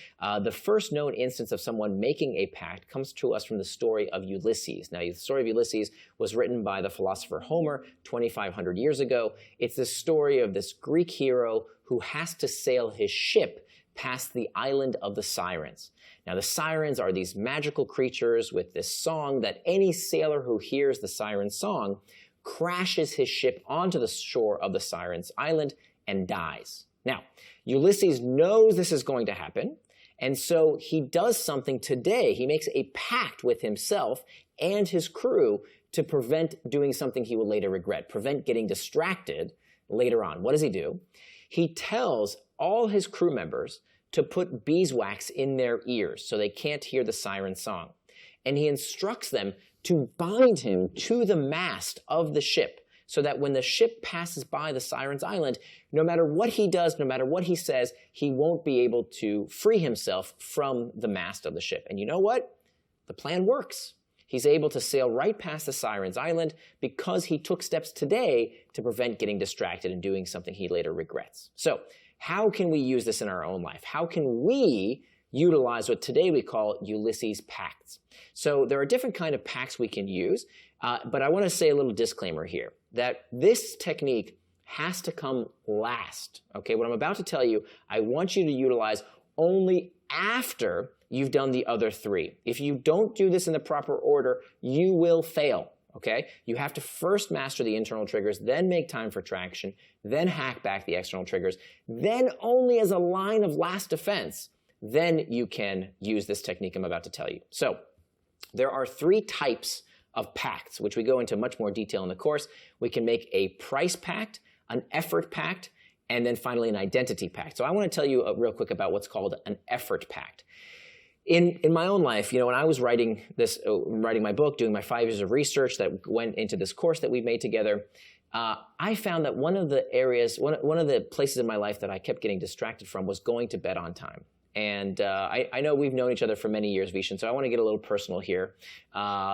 The first known instance of someone making a pact comes to us from the story of Ulysses. Now, the story of Ulysses was written by the philosopher Homer 2,500 years ago. It's the story of this Greek hero who has to sail his ship past the island of the Sirens. Now, the Sirens are these magical creatures with this song that any sailor who hears the siren song crashes his ship onto the shore of the Sirens Island and dies. Now, Ulysses knows this is going to happen, and so he does something today. He makes a pact with himself and his crew to prevent doing something he will later regret, prevent getting distracted later on. What does he do? He tells all his crew members to put beeswax in their ears so they can't hear the siren song. And he instructs them to bind him to the mast of the ship so that when the ship passes by the Sirens Island, no matter what he does, no matter what he says, he won't be able to free himself from the mast of the ship. And you know what? The plan works. He's able to sail right past the Sirens Island because he took steps today to prevent getting distracted and doing something he later regrets. So how can we use this in our own life? How can we utilize what today we call Ulysses pacts? So there are different kind of pacts we can use, but I want to say a little disclaimer here that this technique has to come last. Okay, what I'm about to tell you, I want you to utilize only after you've done the other three. If you don't do this in the proper order, you will fail. Okay, you have to first master the internal triggers, then make time for traction, then hack back the external triggers, then only as a line of last defense, then you can use this technique I'm about to tell you. So there are three types of pacts, which we go into much more detail in the course. We can make a price pact, an effort pact, and then finally an identity pact. So I want to tell you real quick about what's called an effort pact. In my own life, when I was writing my book, doing my 5 years of research that went into this course that we've made together, I found that one of the places in my life that I kept getting distracted from was going to bed on time. And I know we've known each other for many years, Vishen, so I want to get a little personal here,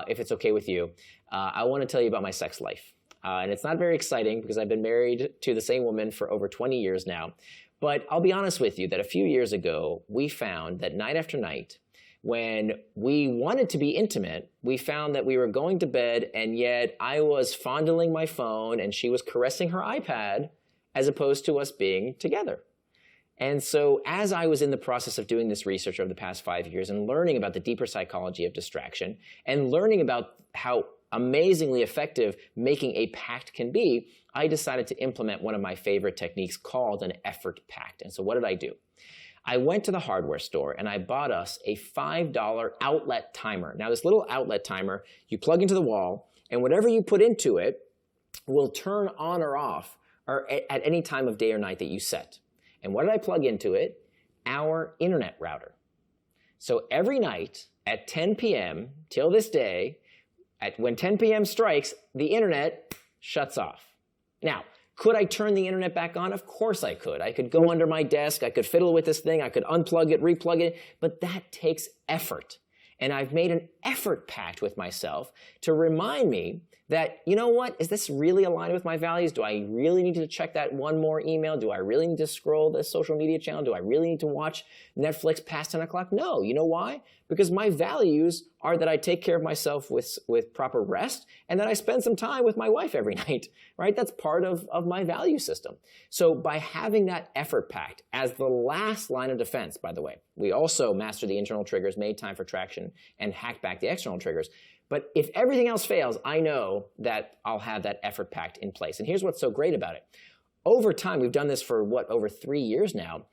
if it's okay with you. I want to tell you about my sex life. And it's not very exciting because I've been married to the same woman for over 20 years now. But I'll be honest with you that a few years ago, we found that night after night, when we wanted to be intimate, we found that we were going to bed and yet I was fondling my phone and she was caressing her iPad as opposed to us being together. And so as I was in the process of doing this research over the past 5 years and learning about the deeper psychology of distraction and learning about how amazingly effective making a pact can be, I decided to implement one of my favorite techniques called an effort pact. And so what did I do? I went to the hardware store and I bought us a $5 outlet timer. Now this little outlet timer, you plug into the wall and whatever you put into it will turn on or off or at any time of day or night that you set. And what did I plug into it? Our internet router. So every night at 10 p.m. till this day, when 10 p.m. strikes, the internet shuts off. Now, could I turn the internet back on? Of course I could. I could go under my desk, I could fiddle with this thing, I could unplug it, replug it, but that takes effort. And I've made an effort pact with myself to remind me that, you know what, is this really aligned with my values? Do I really need to check that one more email? Do I really need to scroll the social media channel? Do I really need to watch Netflix past 10 o'clock? No. You know why? Because my values are that I take care of myself with proper rest and that I spend some time with my wife every night, right? That's part of my value system. So by having that effort pact as the last line of defense, by the way, we also mastered the internal triggers, made time for traction, and hacked back the external triggers. But if everything else fails, I know that I'll have that effort pact in place. And here's what's so great about it. Over time, we've done this for over 3 years now,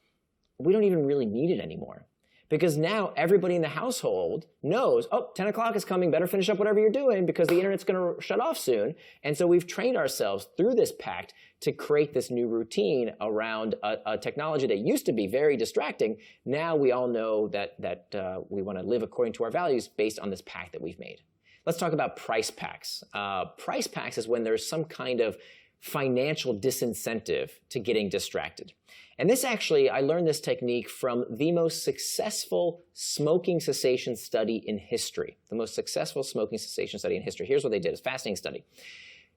we don't even really need it anymore. Because now everybody in the household knows, oh, 10 o'clock is coming, better finish up whatever you're doing because the internet's going to shut off soon. And so we've trained ourselves through this pact to create this new routine around a technology that used to be very distracting. Now we all know that we want to live according to our values based on this pact that we've made. Let's talk about price packs. Price packs is when there's some kind of financial disincentive to getting distracted. And this actually, I learned this technique from the most successful smoking cessation study in history. The most successful smoking cessation study in history. Here's what they did. It's a fascinating study.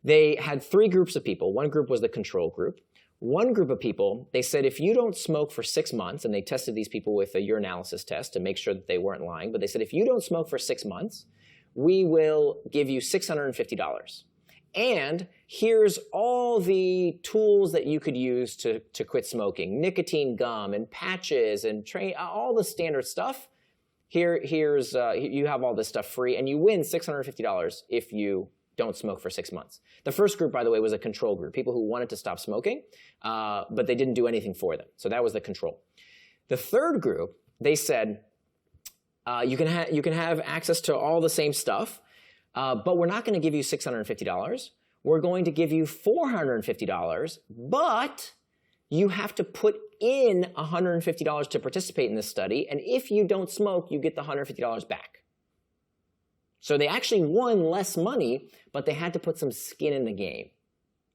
They had 3 groups of people. One group was the control group. One group of people, they said, if you don't smoke for 6 months, and they tested these people with a urinalysis test to make sure that they weren't lying, but they said, if you don't smoke for 6 months, we will give you $650. And here's all the tools that you could use to quit smoking. Nicotine gum and patches and all the standard stuff. You have all this stuff free, and you win $650 if you don't smoke for 6 months. The first group, by the way, was a control group, people who wanted to stop smoking, but they didn't do anything for them. So that was the control. The third group, they said, you can have access to all the same stuff, but we're not going to give you $650. We're going to give you $450, but you have to put in $150 to participate in this study, and if you don't smoke, you get the $150 back. So they actually won less money, but they had to put some skin in the game.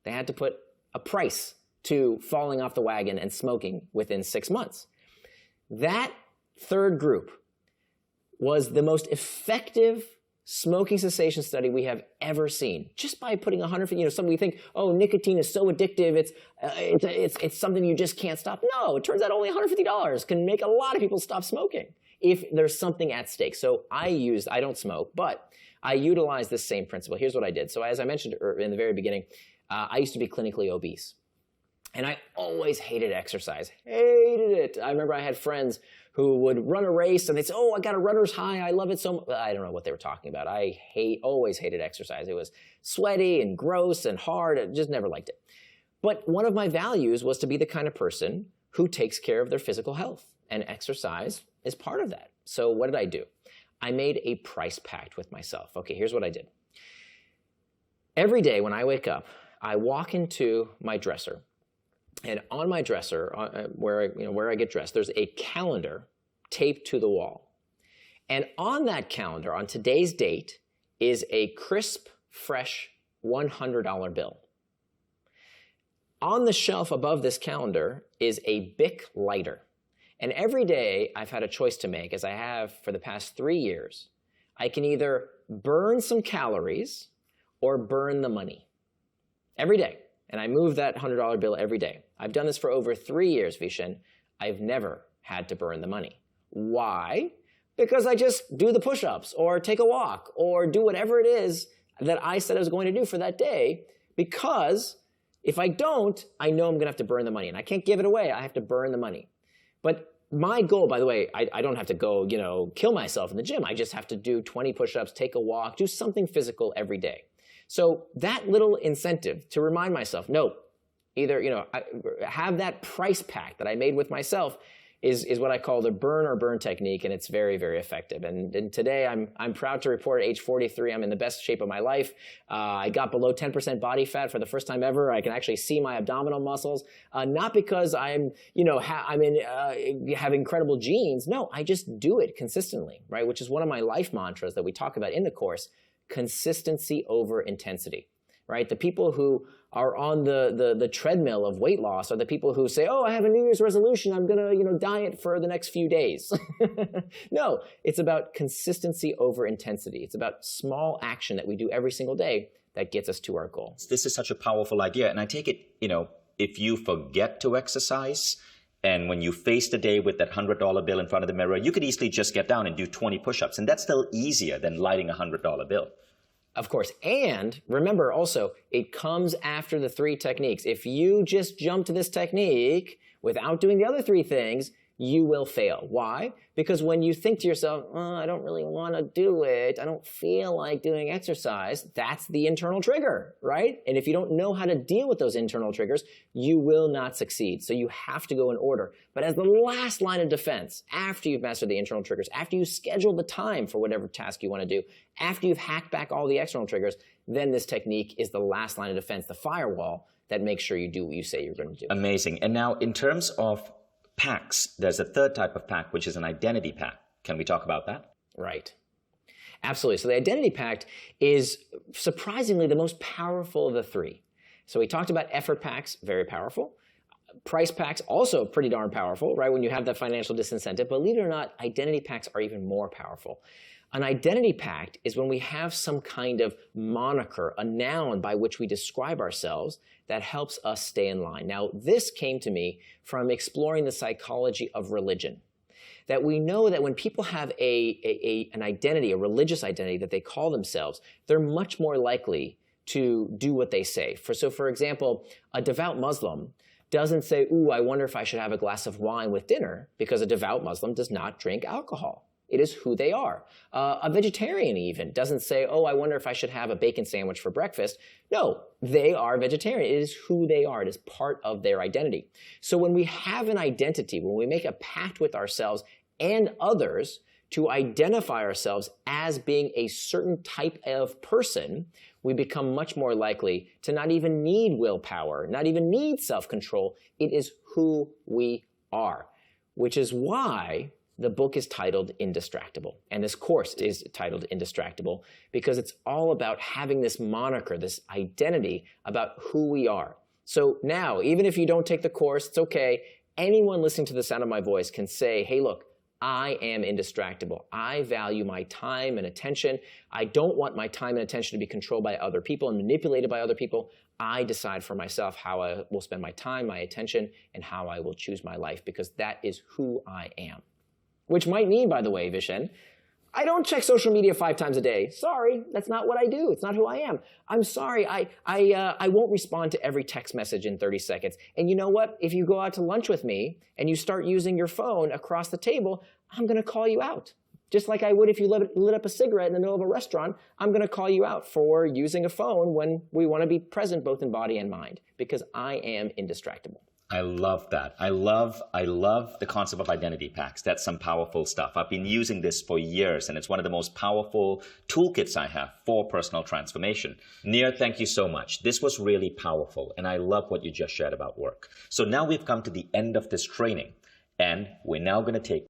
They had to put a price to falling off the wagon and smoking within 6 months. That third group was the most effective smoking cessation study we have ever seen. Just by putting some we think, oh, nicotine is so addictive, it's something you just can't stop. No, it turns out only $150 can make a lot of people stop smoking if there's something at stake. So I don't smoke, but I utilize this same principle. Here's what I did. So as I mentioned in the very beginning, I used to be clinically obese. And I always hated exercise, hated it. I remember I had friends who would run a race and they'd say, oh, I got a runner's high, I love it so much. I don't know what they were talking about. I always hated exercise. It was sweaty and gross and hard. I just never liked it. But one of my values was to be the kind of person who takes care of their physical health, and exercise is part of that. So what did I do? I made a price pact with myself. Okay, here's what I did. Every day when I wake up, I walk into my dresser, and on my dresser, where I get dressed, there's a calendar taped to the wall. And on that calendar, on today's date, is a crisp, fresh $100 bill. On the shelf above this calendar is a Bic lighter. And every day I've had a choice to make, as I have for the past 3 years. I can either burn some calories or burn the money. Every day. And I move that $100 bill every day. I've done this for over 3 years, Vishen. I've never had to burn the money. Why? Because I just do the push-ups or take a walk or do whatever it is that I said I was going to do for that day, because if I don't, I know I'm going to have to burn the money. And I can't give it away. I have to burn the money. But my goal, by the way, I don't have to go, kill myself in the gym. I just have to do 20 push-ups, take a walk, do something physical every day. So that little incentive to remind myself, no, either, I have that price pact that I made with myself. is what I call the burn or burn technique, and it's very, very effective. And today I'm proud to report at age 43, I'm in the best shape of my life. I got below 10% body fat for the first time ever. I can actually see my abdominal muscles, not because I'm, have incredible genes. No, I just do it consistently, right? Which is one of my life mantras that we talk about in the course: consistency over intensity. Right? The people who are on the treadmill of weight loss are the people who say, oh, I have a New Year's resolution. I'm going to, diet for the next few days. No, it's about consistency over intensity. It's about small action that we do every single day that gets us to our goal. This is such a powerful idea. And I take it, if you forget to exercise, and when you face the day with that $100 bill in front of the mirror, you could easily just get down and do 20 push-ups. And that's still easier than lighting a $100 bill. Of course. And remember also, it comes after the 3 techniques. If you just jump to this technique without doing the other 3 things, you will fail. Why? Because when you think to yourself, oh, I don't really want to do it, I don't feel like doing exercise, that's the internal trigger, right? And if you don't know how to deal with those internal triggers, you will not succeed. So you have to go in order. But as the last line of defense, after you've mastered the internal triggers, after you schedule the time for whatever task you want to do, after you've hacked back all the external triggers, then this technique is the last line of defense, the firewall that makes sure you do what you say you're going to do. Amazing. And now in terms of packs, there's a third type of pack, which is an identity pack. Can we talk about that? Right. Absolutely. So the identity pact is surprisingly the most powerful of the 3. So we talked about effort packs, very powerful. Price packs, also pretty darn powerful, right? When you have that financial disincentive. But believe it or not, identity packs are even more powerful. An identity pact is when we have some kind of moniker, a noun by which we describe ourselves that helps us stay in line. Now, this came to me from exploring the psychology of religion. That we know that when people have an identity, a religious identity that they call themselves, they're much more likely to do what they say. So for example, a devout Muslim doesn't say, ooh, I wonder if I should have a glass of wine with dinner, because a devout Muslim does not drink alcohol. It is who they are. A vegetarian even doesn't say, oh, I wonder if I should have a bacon sandwich for breakfast. No, they are vegetarian. It is who they are. It is part of their identity. So when we have an identity, when we make a pact with ourselves and others to identify ourselves as being a certain type of person, we become much more likely to not even need willpower, not even need self-control. It is who we are, which is why the book is titled Indistractable, and this course is titled Indistractable, because it's all about having this moniker, this identity about who we are. So now, even if you don't take the course, it's okay. Anyone listening to the sound of my voice can say, hey, look, I am indistractable. I value my time and attention. I don't want my time and attention to be controlled by other people and manipulated by other people. I decide for myself how I will spend my time, my attention, and how I will choose my life, because that is who I am. Which might mean, by the way, Vishen, I don't check social media 5 times a day. Sorry, that's not what I do. It's not who I am. I'm sorry, I won't respond to every text message in 30 seconds. And you know what? If you go out to lunch with me and you start using your phone across the table, I'm going to call you out. Just like I would if you lit up a cigarette in the middle of a restaurant, I'm going to call you out for using a phone when we want to be present both in body and mind, because I am indistractable. I love that. I love the concept of identity packs. That's some powerful stuff. I've been using this for years, and it's one of the most powerful toolkits I have for personal transformation. Nir, thank you so much. This was really powerful, and I love what you just shared about work. So now we've come to the end of this training, and we're now going to take